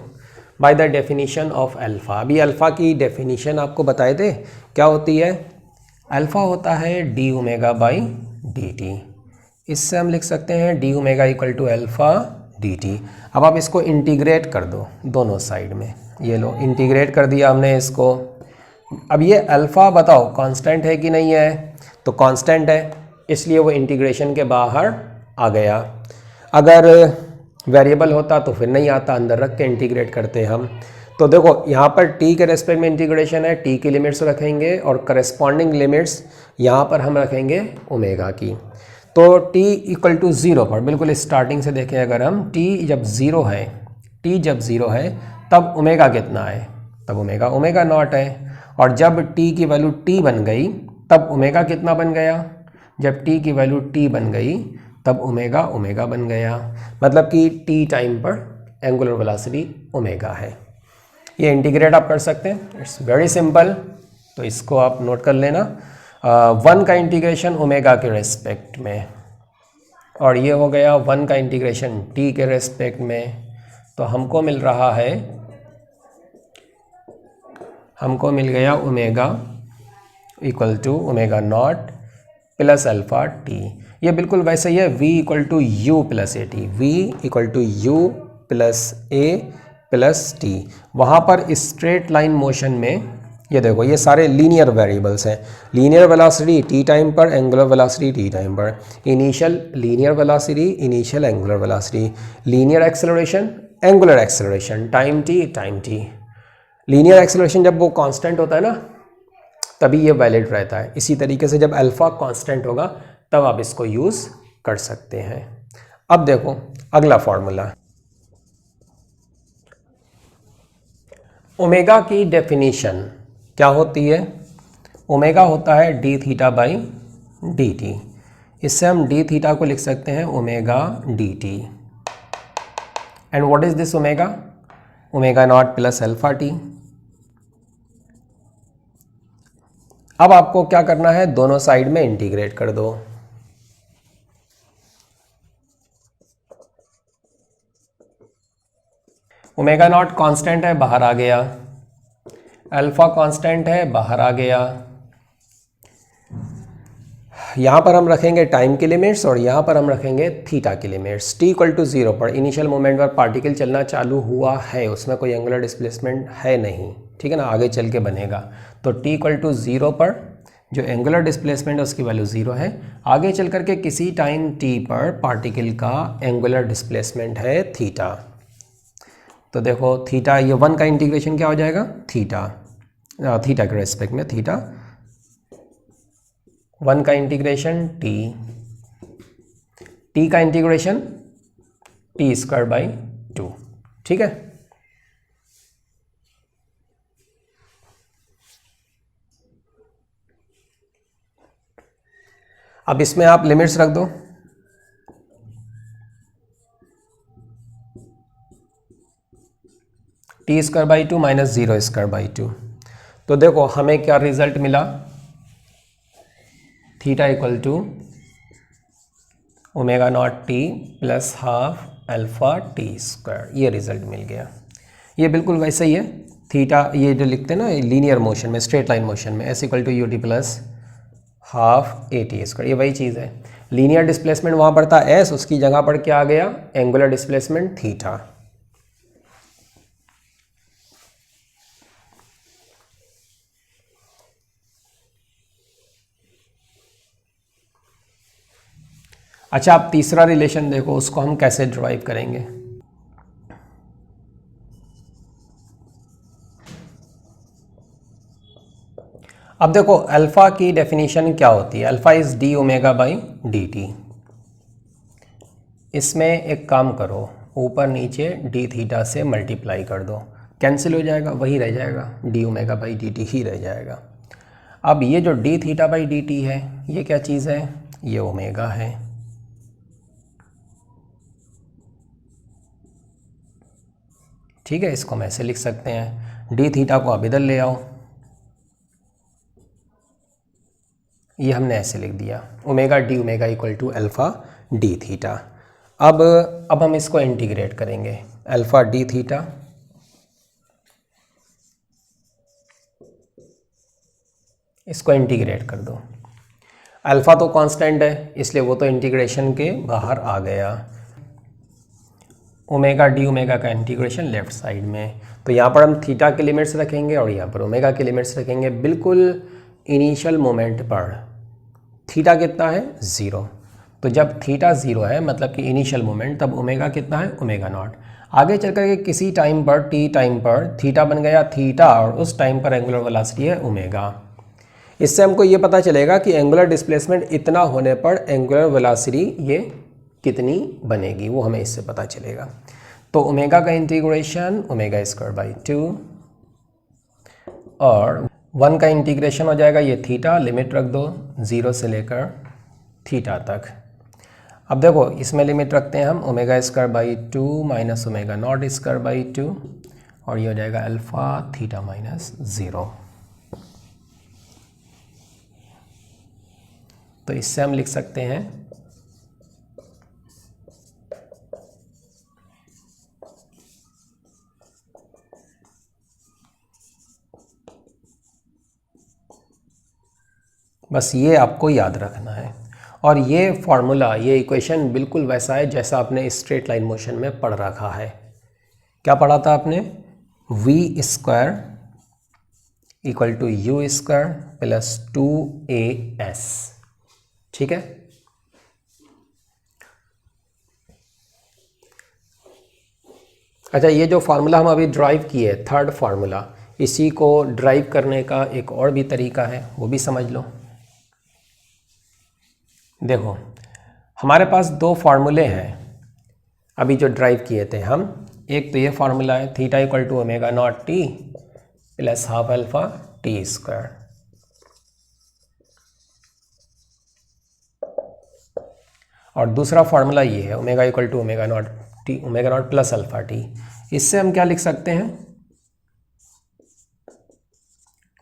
by the definition of alpha. अभी अल्फ़ा की डेफिनीशन आपको बताए थे, क्या होती है? अल्फ़ा होता है D omega by D t. इससे हम लिख सकते हैं d omega equal to alpha d t. अब आप इसको इंटीग्रेट कर दो दोनों साइड में, ये लो इंटीग्रेट कर दिया हमने इसको। अब ये अल्फ़ा बताओ कांस्टेंट है कि नहीं है? तो कांस्टेंट है, इसलिए वो इंटीग्रेशन के बाहर आ गया। अगर वेरिएबल होता तो फिर नहीं आता, अंदर रख के इंटीग्रेट करते हम। तो देखो यहाँ पर t के रेस्पेक्ट में इंटीग्रेशन है, t की लिमिट्स रखेंगे और करस्पॉन्डिंग लिमिट्स यहाँ पर हम रखेंगे ओमेगा की। तो t इक्वल टू 0 पर बिल्कुल स्टार्टिंग से देखें, अगर हम t जब 0 है, t जब 0 है तब ओमेगा कितना है? तब ओमेगा ओमेगा नॉट है। और जब t की वैल्यू t बन गई तब ओमेगा कितना बन गया? जब t की वैल्यू t बन गई तब ओमेगा ओमेगा बन गया, मतलब कि t टाइम पर एंगुलर वेलोसिटी ओमेगा है। ये इंटीग्रेट आप कर सकते हैं, इट्स वेरी सिंपल। तो इसको आप नोट कर लेना, 1 का इंटीग्रेशन ओमेगा के रेस्पेक्ट में, और ये हो गया 1 का इंटीग्रेशन t के रेस्पेक्ट में। तो हमको मिल रहा है, हमको मिल गया omega equal to omega naught plus alpha t. ये बिल्कुल वैसे ही है, v equal to u plus a t, v equal to u plus a plus t. वहाँ पर स्ट्रेट लाइन मोशन में ये देखो ये सारे लीनियर वेरिएबल्स हैं, लीनियर वेलोसिटी टी टाइम पर, एंगुलर वेलोसिटी टी टाइम पर, initial linear velocity, initial angular velocity, linear acceleration, angular acceleration, time T. Linear acceleration जब वो कांस्टेंट होता है ना तभी ये वैलिड रहता है। इसी तरीके से जब अल्फ़ा कांस्टेंट होगा तब आप इसको यूज़ कर सकते हैं। अब देखो अगला फॉर्मूला, ओमेगा की डेफिनीशन क्या होती है? ओमेगा होता है d theta by D t. इससे हम डी थीटा को लिख सकते हैं omega D T. And what is this omega? Omega naught plus alpha T. अब आपको क्या करना है, दोनों साइड में इंटीग्रेट कर दो। ओमेगा नॉट कांस्टेंट है, बाहर आ गया। अल्फा कांस्टेंट है, बाहर आ गया। यहाँ पर हम रखेंगे टाइम की लिमिट्स और यहाँ पर हम रखेंगे थीटा की लिमिट्स। टी इक्वल टू 0 पर इनिशियल मोमेंट पर पार्टिकल चलना चालू हुआ है, उसमें कोई एंगुलर डिस्प्लेसमेंट है नहीं, ठीक है ना, आगे चल के बनेगा। तो टी इक्वल टू 0 पर जो एंगुलर डिस्प्लेसमेंट है उसकी वैल्यू 0 है। आगे चल करके किसी टाइम टी पर पार्टिकल का एंगुलर डिस्प्लेसमेंट है थीटा। तो देखो थीटा, ये 1 का इंटीग्रेशन क्या हो जाएगा, थीटा, थीटा के रेस्पेक्ट में थीटा, 1 का इंटीग्रेशन टी, टी का इंटीग्रेशन टी स्क्वायर बाई 2, ठीक है। अब इसमें आप लिमिट्स रख दो। T square by 2 minus 0 square by 2। तो देखो हमें क्या रिजल्ट मिला, theta equal to omega naught t plus half alpha t square, ये रिजल्ट मिल गया। ये बिल्कुल वैसे ही है, थीटा ये जो लिखते हैं ना लीनियर मोशन में, स्ट्रेट लाइन मोशन में, s equal to u t plus half a t square, ये वही चीज़ है। लीनियर डिस्प्लेसमेंट वहाँ पर था एस, उसकी जगह पर क्या आ गया, एंगुलर डिस्प्लेसमेंट थीटा। अच्छा, आप तीसरा रिलेशन देखो, उसको हम कैसे ड्राइव करेंगे। अब देखो अल्फा की डेफिनेशन क्या होती है, alpha is D omega by D T. इसमें एक काम करो, ऊपर नीचे डी थीटा से मल्टीप्लाई कर दो, कैंसिल हो जाएगा, वही रह जाएगा, d omega by D t ही रह जाएगा। अब ये जो d theta by D t है, ये क्या चीज़ है, ये ओमेगा है। ठीक है, इसको हम ऐसे लिख सकते हैं, डी थीटा को आप इधर ले आओ, ये हमने ऐसे लिख दिया, omega D omega equal to alpha D theta. अब हम इसको इंटीग्रेट करेंगे, अल्फ़ा डी थीटा इसको इंटीग्रेट कर दो। अल्फ़ा तो कांस्टेंट है, इसलिए वो तो इंटीग्रेशन के बाहर आ गया। ओमेगा डी ओमेगा का इंटीग्रेशन लेफ्ट साइड में, तो यहाँ पर हम थीटा के लिमिट्स रखेंगे और यहाँ पर ओमेगा के लिमिट्स रखेंगे। बिल्कुल इनिशियल मोमेंट पर थीटा कितना है, 0। तो जब थीटा 0 है मतलब कि इनिशियल मोमेंट, तब ओमेगा कितना है, ओमेगा नॉट। आगे चल करके किसी टाइम पर, टी टाइम पर थीटा बन गया थीटा, और उस टाइम पर एंगुलर वेलोसिटी है ओमेगा। इससे हमको ये पता चलेगा कि एंगुलर डिस्प्लेसमेंट इतना होने पर एंगुलर वेलोसिटी ये कितनी बनेगी, वो हमें इससे पता चलेगा। तो ओमेगा का इंटीग्रेशन ओमेगा स्क्वायर बाई 2 और 1 का इंटीग्रेशन हो जाएगा ये थीटा, लिमिट रख दो 0 से लेकर थीटा तक। अब देखो इसमें लिमिट रखते हैं हम omega square by 2 minus omega naught square by 2, और ये हो जाएगा अल्फ़ा थीटा माइनस 0। तो इससे हम लिख सकते हैं बस ये आपको याद रखना है। और ये फार्मूला, ये इक्वेशन बिल्कुल वैसा है जैसा आपने स्ट्रेट लाइन मोशन में पढ़ रखा है। क्या पढ़ा था आपने, v square equal to u square plus 2as, ठीक है। अच्छा, ये जो फार्मूला हम अभी ड्राइव किए, थर्ड फार्मूला, इसी को ड्राइव करने का एक और भी तरीका है, वो भी समझ लो। देखो हमारे पास 2 फार्मूले हैं अभी जो ड्राइव किए थे हम। एक तो ये फार्मूला है theta equal to omega naught t, plus half alpha t square. और दूसरा फार्मूला ये है omega equal to omega naught t, omega naught plus alpha t. इससे हम क्या लिख सकते हैं,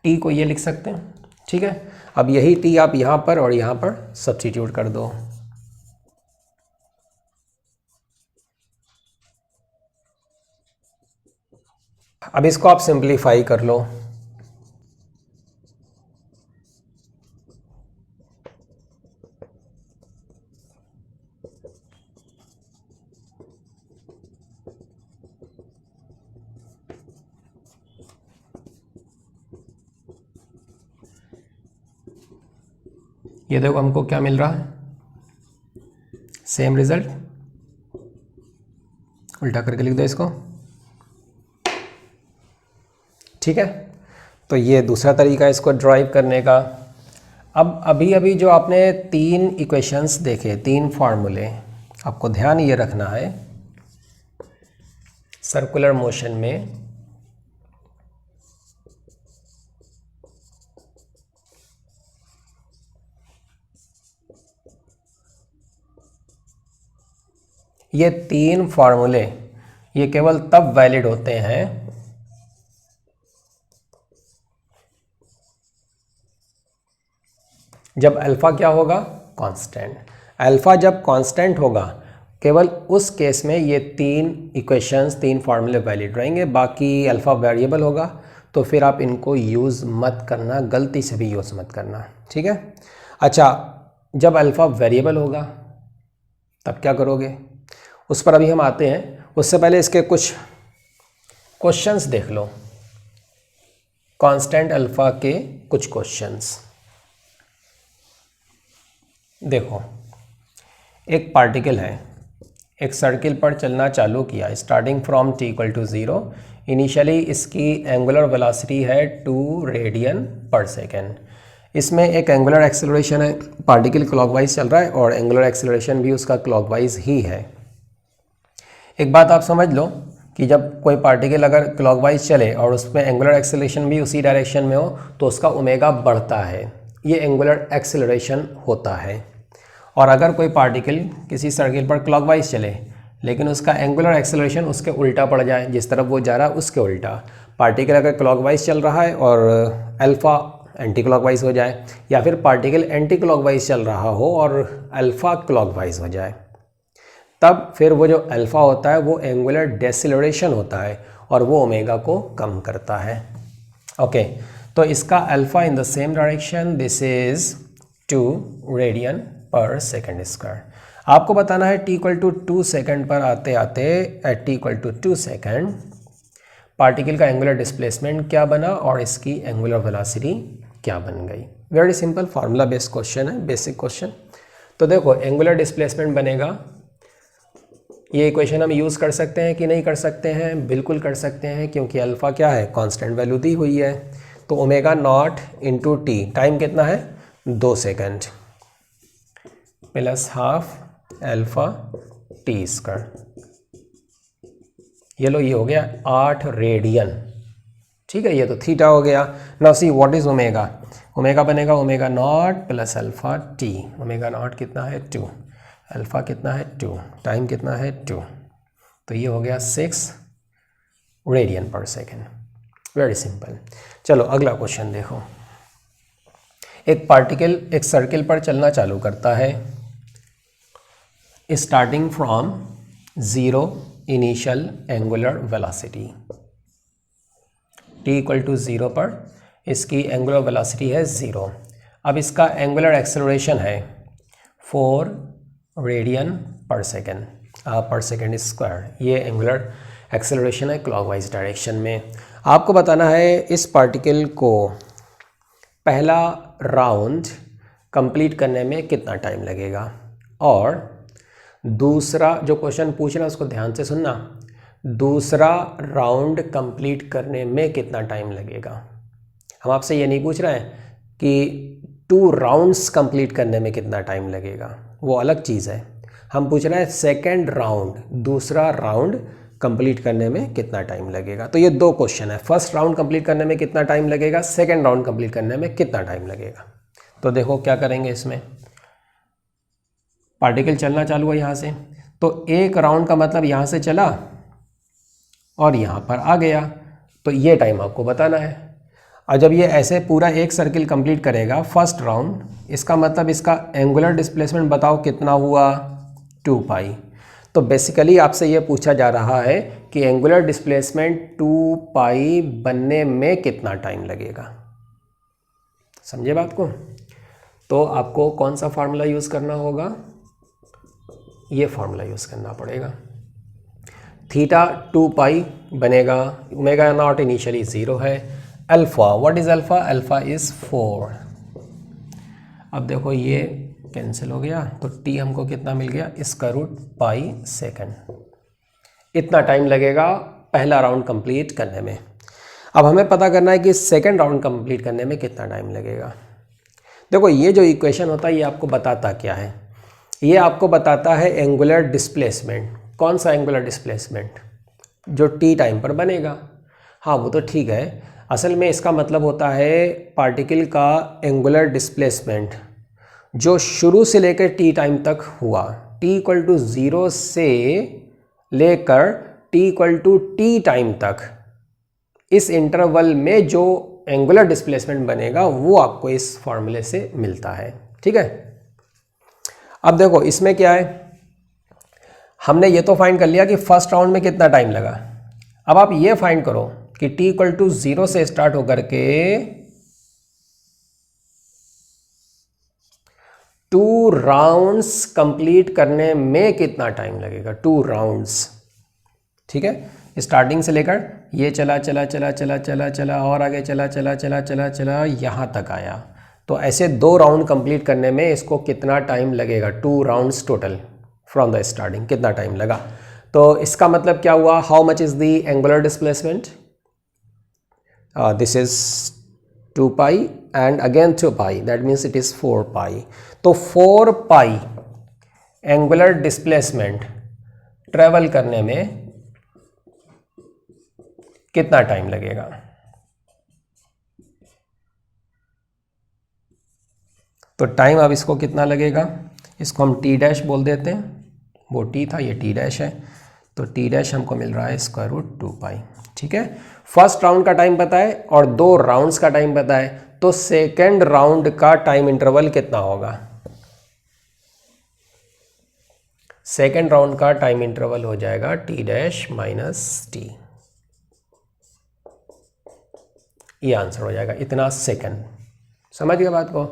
टी को ये लिख सकते हैं, ठीक है। अब यही टी आप यहाँ पर और यहाँ पर सब्स्टिट्यूट कर दो। अब इसको आप सिंप्लीफाई कर लो। ये देखो हमको क्या मिल रहा है, सेम रिजल्ट। उल्टा करके लिख दो इसको, ठीक है। तो ये दूसरा तरीका है इसको ड्राइव करने का। अब अभी जो आपने 3 इक्वेशंस देखे, 3 फार्मूले, आपको ध्यान ये रखना है सर्कुलर मोशन में ये 3 फार्मूले ये केवल तब वैलिड होते हैं जब अल्फा क्या होगा, कांस्टेंट। अल्फा जब कांस्टेंट होगा केवल उस केस में ये 3 इक्वेशंस 3 फार्मूले वैलिड रहेंगे। बाकी अल्फा वेरिएबल होगा तो फिर आप इनको यूज़ मत करना, गलती से भी यूज़ मत करना, ठीक है। अच्छा, जब अल्फा वेरिएबल होगा तब क्या करोगे, उस पर अभी हम आते हैं। उससे पहले इसके कुछ क्वेश्चंस देख लो, कांस्टेंट अल्फा के कुछ क्वेश्चंस देखो। एक पार्टिकल है, एक सर्किल पर चलना चालू किया, starting from t equal to 0। Initially इसकी एंगुलर वेलोसिटी है 2 रेडियन पर सेकेंड। इसमें एक एंगुलर एक्सेलरेशन है, पार्टिकल क्लॉकवाइज चल रहा है और एंगुलर एक्सेलरेशन भी उसका क्लॉकवाइज ही है। एक बात आप समझ लो कि जब कोई पार्टिकल अगर क्लॉकवाइज चले और उसमें एंगुलर एक्सेलरेशन भी उसी डायरेक्शन में हो तो उसका ओमेगा बढ़ता है, ये एंगुलर एक्सेलरेशन होता है। और अगर कोई पार्टिकल किसी सर्किल पर क्लॉकवाइज चले लेकिन उसका एंगुलर एक्सेलरेशन उसके उल्टा पड़ जाए, जिस तरफ वो जा रहा है उसके उल्टा, पार्टिकल अगर क्लॉकवाइज चल रहा है और अल्फ़ा एंटी क्लॉकवाइज हो जाए, या फिर पार्टिकल एंटी क्लॉकवाइज चल रहा हो और अल्फ़ा क्लॉकवाइज हो जाए, तब फिर वो जो अल्फ़ा होता है वो एंगुलर डेसिलरेशन होता है और वो ओमेगा को कम करता है। ओके, तो इसका alpha in the same direction, this is 2 radian पर सेकेंड स्क्वायर। आपको बताना है t इक्वल टू 2 सेकेंड पर आते आते at t equal to 2 second particle का एंगुलर डिस्प्लेसमेंट क्या बना और इसकी एंगुलर वेलोसिटी क्या बन गई। Very simple formula based question है, बेसिक क्वेश्चन। तो देखो एंगुलर डिस्प्लेसमेंट बनेगा, ये इक्वेशन हम यूज़ कर सकते हैं कि नहीं कर सकते हैं, बिल्कुल कर सकते हैं, क्योंकि अल्फ़ा क्या है, कांस्टेंट वैल्यू दी हुई है। तो omega naught into T, time कितना है 2 second, plus half alpha T square. ये लो, ये हो गया 8 रेडियन, ठीक है। ये तो थीटा हो गया। Now see what is omega, omega बनेगा omega naught plus alpha t. Omega naught कितना है 2, अल्फ़ा कितना है 2, टाइम कितना है 2, तो ये हो गया 6 रेडियन पर सेकेंड। Very simple. चलो अगला क्वेश्चन देखो। एक पार्टिकल एक सर्किल पर चलना चालू करता है, starting from 0 initial angular velocity, t equal to 0 पर इसकी एंगुलर वेलोसिटी है 0। अब इसका एंगुलर एक्सेलरेशन है 4 रेडियन पर सेकेंड स्क्वायर। ये एंगुलर एक्सेलरेशन है क्लॉकवाइज डायरेक्शन में। आपको बताना है इस पार्टिकल को पहला राउंड कंप्लीट करने में कितना टाइम लगेगा, और दूसरा जो क्वेश्चन पूछ रहा है उसको ध्यान से सुनना, दूसरा राउंड कंप्लीट करने में कितना टाइम लगेगा। हम आपसे ये नहीं पूछ रहे हैं कि 2 राउंड्स कंप्लीट करने में कितना टाइम लगेगा, वो अलग चीज़ है। हम पूछ रहे हैं सेकेंड राउंड, दूसरा राउंड कंप्लीट करने में कितना टाइम लगेगा। तो ये दो क्वेश्चन है, फर्स्ट राउंड कंप्लीट करने में कितना टाइम लगेगा, सेकंड राउंड कंप्लीट करने में कितना टाइम लगेगा। तो देखो क्या करेंगे, इसमें पार्टिकल चलना चालू है यहाँ से, तो एक राउंड का मतलब यहाँ से चला और यहाँ पर आ गया, तो ये टाइम आपको बताना है। और जब ये ऐसे पूरा एक सर्किल कंप्लीट करेगा फर्स्ट राउंड, इसका मतलब इसका एंगुलर डिस्प्लेसमेंट बताओ कितना हुआ, 2 पाई। तो बेसिकली आपसे ये पूछा जा रहा है कि एंगुलर डिस्प्लेसमेंट 2 पाई बनने में कितना टाइम लगेगा। समझे बात को। तो आपको कौन सा फार्मूला यूज़ करना होगा, ये फार्मूला यूज़ करना पड़ेगा। थीटा 2 पाई बनेगा, ओमेगा नॉट इनिशियली 0 है, alpha, what is alpha, alpha is 4। अब देखो ये कैंसिल हो गया, तो t हमको कितना मिल गया, इसका रूट पाई सेकंड। इतना टाइम लगेगा पहला राउंड कंप्लीट करने में। अब हमें पता करना है कि सेकंड राउंड कंप्लीट करने में कितना टाइम लगेगा। देखो ये जो इक्वेशन होता है ये आपको बताता क्या है, ये आपको बताता है एंगुलर डिस्प्लेसमेंट। कौन सा एंगुलर डिस्प्लेसमेंट, जो t टाइम पर बनेगा। हाँ वो तो ठीक है, असल में इसका मतलब होता है पार्टिकल का एंगुलर डिस्प्लेसमेंट जो शुरू से लेकर t टाइम तक हुआ, t = 0 से लेकर t = t टाइम तक, इस इंटरवल में जो एंगुलर डिस्प्लेसमेंट बनेगा वो आपको इस फॉर्मूले से मिलता है। ठीक है, अब देखो इसमें क्या है, हमने ये तो फाइंड कर लिया कि फर्स्ट राउंड में कितना टाइम लगा। अब आप ये फाइंड करो कि t = 0 से स्टार्ट होकर के 2 राउंड्स कंप्लीट करने में कितना टाइम लगेगा, 2 राउंड्स। ठीक है, स्टार्टिंग से लेकर ये चला चला चला चला चला चला और आगे चला चला चला चला चला यहाँ तक आया, तो ऐसे 2 राउंड कंप्लीट करने में इसको कितना टाइम लगेगा, 2 rounds total from the starting कितना टाइम लगा। तो इसका मतलब क्या हुआ, how much is the angular displacement, this is 2 pi and again 2 pi, that means it is 4 पाई। तो 4 पाई एंगुलर डिस्प्लेसमेंट ट्रेवल करने में कितना टाइम लगेगा। तो टाइम अब इसको कितना लगेगा, इसको हम t डैश बोल देते हैं, वो t था ये t डैश है, तो t डैश हमको मिल रहा है √2 पाई। ठीक है, फर्स्ट राउंड का टाइम पता है और 2 राउंड्स का टाइम पता है, तो सेकेंड राउंड का टाइम इंटरवल कितना होगा, सेकेंड राउंड का टाइम इंटरवल हो जाएगा t डैश माइनस t, ये आंसर हो जाएगा, इतना सेकेंड। समझ गए बात को।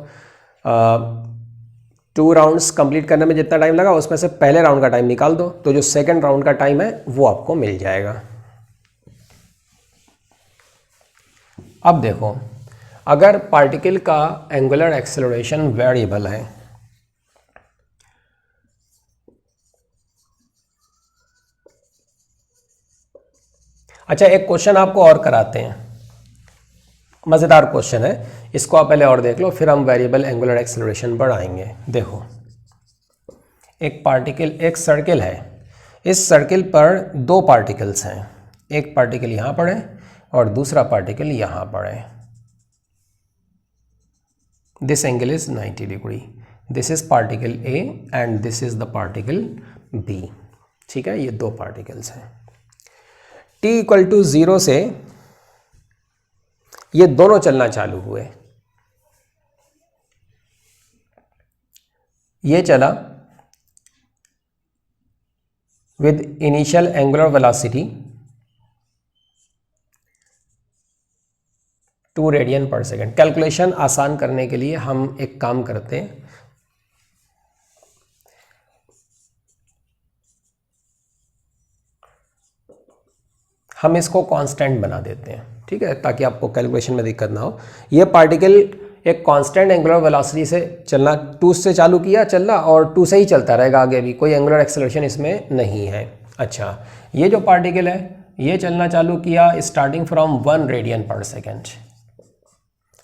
2 राउंड्स कंप्लीट करने में जितना टाइम लगा उसमें से पहले राउंड का टाइम निकाल दो, तो जो सेकंड राउंड का टाइम है वो आपको मिल जाएगा। अब देखो, अगर पार्टिकल का एंगुलर एक्सेलरेशन वेरिएबल है, अच्छा एक क्वेश्चन आपको और कराते हैं, मज़ेदार क्वेश्चन है, इसको आप पहले और देख लो फिर हम वेरिएबल एंगुलर एक्सेलरेशन पर आएंगे। देखो एक पार्टिकल, एक सर्किल है, इस सर्किल पर 2 पार्टिकल्स हैं, एक पार्टिकल यहाँ पर है और दूसरा पार्टिकल यहाँ पर है। This angle is 90 degree, this is particle A and this is the particle B। ठीक है, ये 2 पार्टिकल्स हैं। t = 0 से ये दोनों चलना चालू हुए, ये चला with initial angular velocity 2 radian पर सेकेंड। कैलकुलेशन आसान करने के लिए हम एक काम करते हैं, हम इसको कांस्टेंट बना देते हैं। ठीक है, ताकि आपको कैलकुलेशन में दिक्कत ना हो। ये पार्टिकल एक कांस्टेंट एंगुलर वेलोसिटी से चलना, 2 से चालू किया चलना और 2 से ही चलता रहेगा आगे भी, कोई एंगुलर एक्सेलरेशन इसमें नहीं है। अच्छा, ये जो पार्टिकल है ये चलना चालू किया स्टार्टिंग फ्रॉम 1 रेडियन पर सेकेंड,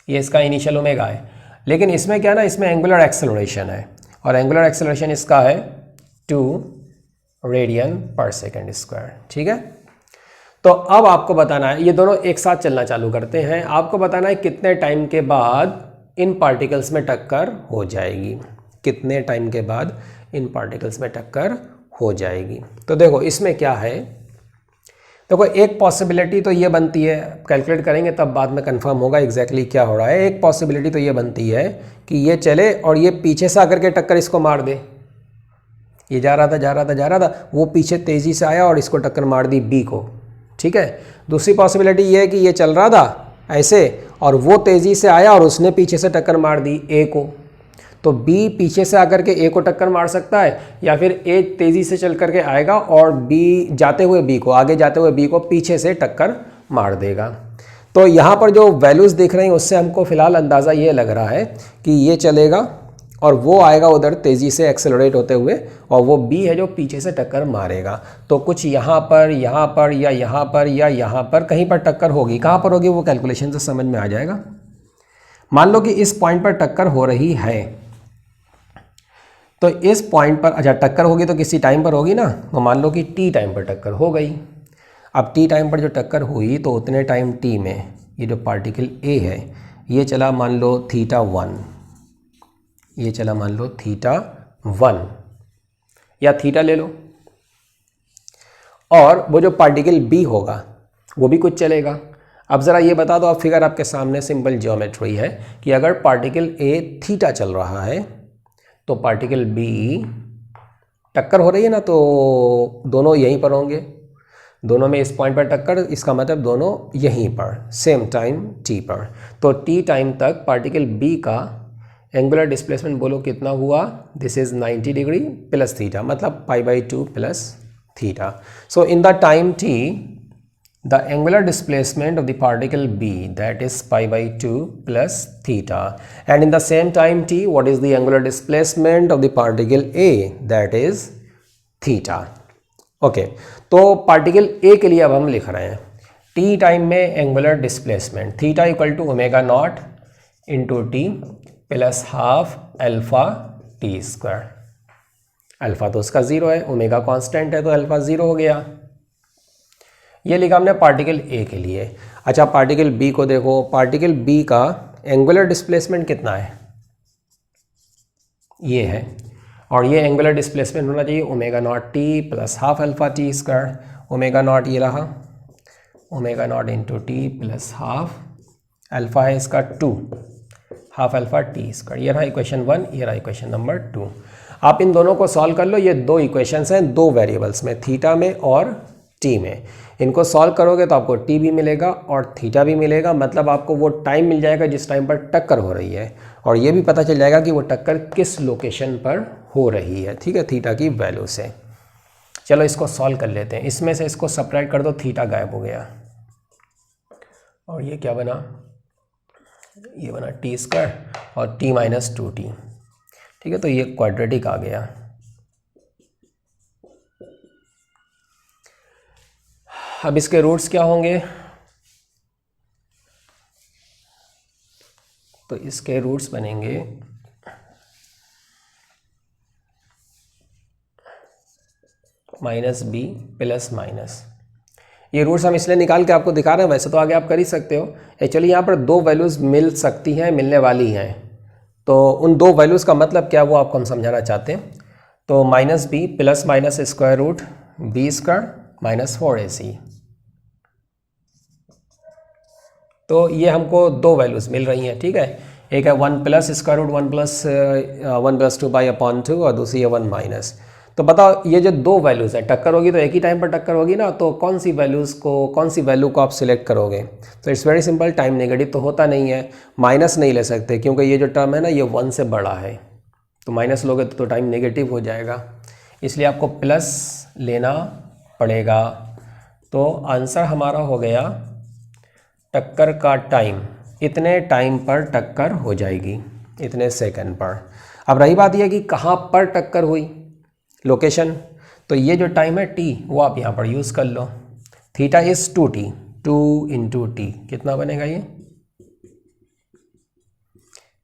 ये इसका इनिशियल ओमेगा है, लेकिन इसमें क्या ना, इसमें एंगुलर एक्सेलरेशन है और एंगुलर एक्सेलरेशन इसका है 2 रेडियन पर सेकेंड स्क्वायर। ठीक है, तो अब आपको बताना है, ये दोनों एक साथ चलना चालू करते हैं, आपको बताना है कितने टाइम के बाद इन पार्टिकल्स में टक्कर हो जाएगी, कितने टाइम के बाद इन पार्टिकल्स में टक्कर हो जाएगी। तो देखो इसमें क्या है, देखो एक पॉसिबिलिटी तो ये बनती है, कैलकुलेट करेंगे तब बाद में कंफर्म होगा एग्जैक्टली क्या हो रहा है। एक पॉसिबिलिटी तो ये बनती है कि ये चले और ये पीछे से आकर के टक्कर इसको मार दे, ये जा रहा था, वो पीछे तेज़ी से आया और इसको टक्कर मार दी बी को, ठीक है। दूसरी पॉसिबिलिटी ये है कि ये चल रहा था ऐसे और वो तेज़ी से आया और उसने पीछे से टक्कर मार दी ए को, तो बी पीछे से आकर के ए को टक्कर मार सकता है, या फिर ए तेज़ी से चल करके आएगा और बी जाते हुए बी को, आगे जाते हुए बी को पीछे से टक्कर मार देगा। तो यहाँ पर जो वैल्यूज़ दिख रही हैं उससे हमको फ़िलहाल अंदाज़ा ये लग रहा है कि ये चलेगा और वो आएगा उधर तेज़ी से एक्सेलरेट होते हुए, और वो बी है जो पीछे से टक्कर मारेगा। तो कुछ यहाँ पर या यहाँ पर कहीं पर टक्कर होगी, कहाँ पर होगी वो कैलकुलेशन से समझ में आ जाएगा। मान लो कि इस पॉइंट पर टक्कर हो रही है, तो इस पॉइंट पर अच्छा टक्कर होगी तो किसी टाइम पर होगी ना, तो मान लो कि टी टाइम पर टक्कर हो गई। अब टी टाइम पर जो टक्कर हुई तो उतने टाइम टी में ये जो पार्टिकल ए है ये चला मान लो θ1, ये चला मान लो θ1 या थीटा ले लो, और वो जो पार्टिकल बी होगा वो भी कुछ चलेगा। अब ज़रा ये बता दो, अब फिगर आपके सामने सिंपल ज्योमेट्री है कि अगर पार्टिकल ए थीटा चल रहा है तो पार्टिकल बी टक्कर हो रही है ना, तो दोनों यहीं पर होंगे, दोनों में इस पॉइंट पर टक्कर, इसका मतलब दोनों यहीं पर सेम टाइम टी पर। तो टी टाइम तक पार्टिकल बी का एंगुलर डिस्प्लेसमेंट बोलो कितना हुआ, this is 90 degree plus theta, मतलब π/2 plus theta. So in the time t the angular displacement of the particle B, that is π/2 plus theta, and in the same time t what is the angular displacement of the particle A, that is theta. Okay तो particle A के लिए अब हम लिख रहे हैं t time में angular displacement theta equal to omega naught into t plus half alpha t square. Alpha तो उसका ज़ीरो है, ओमेगा कांस्टेंट है तो अल्फा ज़ीरो हो गया। ये लिखा हमने पार्टिकल ए के लिए। अच्छा पार्टिकल बी को देखो, पार्टिकल बी का एंगुलर डिस्प्लेसमेंट कितना है, ये है, और ये एंगुलर डिस्प्लेसमेंट होना चाहिए omega naught t plus half alpha t square. Omega naught ये रहा, omega naught into t plus half alpha है इसका 2, हाफ अल्फा टी स्क्वायर। ये रहा इक्वेशन 1, ये रहा इक्वेशन नंबर 2। आप इन दोनों को सॉल्व कर लो, ये दो इक्वेशंस हैं दो वेरिएबल्स में, थीटा में और टी में। इनको सॉल्व करोगे तो आपको टी भी मिलेगा और थीटा भी मिलेगा, मतलब आपको वो टाइम मिल जाएगा जिस टाइम पर टक्कर हो रही है, और ये भी पता चल जाएगा कि वो टक्कर किस लोकेशन पर हो रही है, ठीक है, थीटा की वैल्यू से। चलो इसको सॉल्व कर लेते हैं, इसमें से इसको सब्ट्रैक्ट कर दो, थीटा गायब हो गया और ये क्या बना, ये बना टी स्क्वायर और टी माइनस 2t, ठीक है, तो ये क्वाड्रेटिक आ गया। अब इसके रूट्स क्या होंगे, तो इसके रूट्स बनेंगे माइनस बी प्लस माइनस। ये रूट्स हम इसलिए निकाल के आपको दिखा रहे हैं, वैसे तो आगे आप कर ही सकते हो। एक्चुअली यहाँ पर दो वैल्यूज़ मिल सकती हैं, मिलने वाली हैं, तो उन दो वैल्यूज़ का मतलब क्या वो आपको हम समझाना चाहते हैं। तो minus B plus minus square root B square minus 4ac, तो ये हमको दो वैल्यूज़ मिल रही हैं, ठीक है। एक है 1 प्लस स्क्वायर रूट 1 प्लस 2/2 और दूसरी है 1 माइनस। तो बताओ ये जो दो वैल्यूज़ है टक्कर होगी तो एक ही टाइम पर टक्कर होगी ना, तो कौन सी वैल्यू को आप सिलेक्ट करोगे। तो it's very simple, time negative तो होता नहीं है, माइनस नहीं ले सकते क्योंकि ये जो टर्म है ना ये 1 से बड़ा है, तो माइनस लोगे तो टाइम नेगेटिव हो जाएगा, इसलिए आपको प्लस लेना पड़ेगा। तो आंसर हमारा हो गया टक्कर का टाइम, इतने टाइम पर टक्कर हो जाएगी, इतने सेकंड पर। अब रही बात यह कि कहाँ पर टक्कर हुई, लोकेशन, तो ये जो टाइम है t वो आप यहाँ पर यूज़ कर लो। Theta is 2t, 2 into t कितना बनेगा ये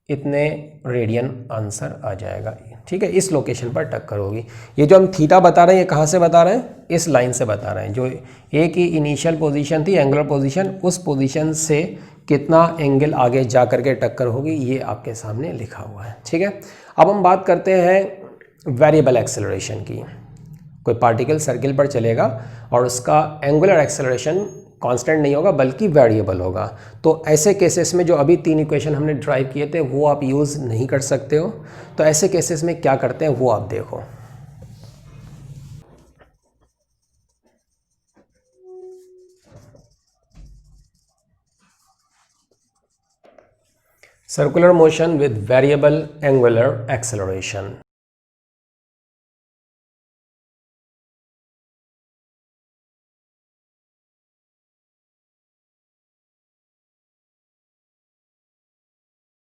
इतने रेडियन आंसर आ जाएगा। ठीक है, इस लोकेशन पर टक्कर होगी। ये जो हम थीटा बता रहे हैं ये कहाँ से बता रहे हैं, इस लाइन से बता रहे हैं। जो ए की इनिशियल पोजीशन थी एंगुलर पोजीशन, उस पोजीशन से कितना एंगल आगे जा करके टक्कर होगी ये आपके सामने लिखा हुआ है। ठीक है, अब हम बात करते हैं वेरिएबल एक्सेलरेशन की। कोई पार्टिकल सर्किल पर चलेगा और उसका एंगुलर एक्सेलरेशन कांस्टेंट नहीं होगा बल्कि वेरिएबल होगा। तो ऐसे केसेस में जो अभी 3 इक्वेशन हमने ड्राइव किए थे वो आप यूज़ नहीं कर सकते हो। तो ऐसे केसेस में क्या करते हैं वो आप देखो। Circular motion with variable angular acceleration.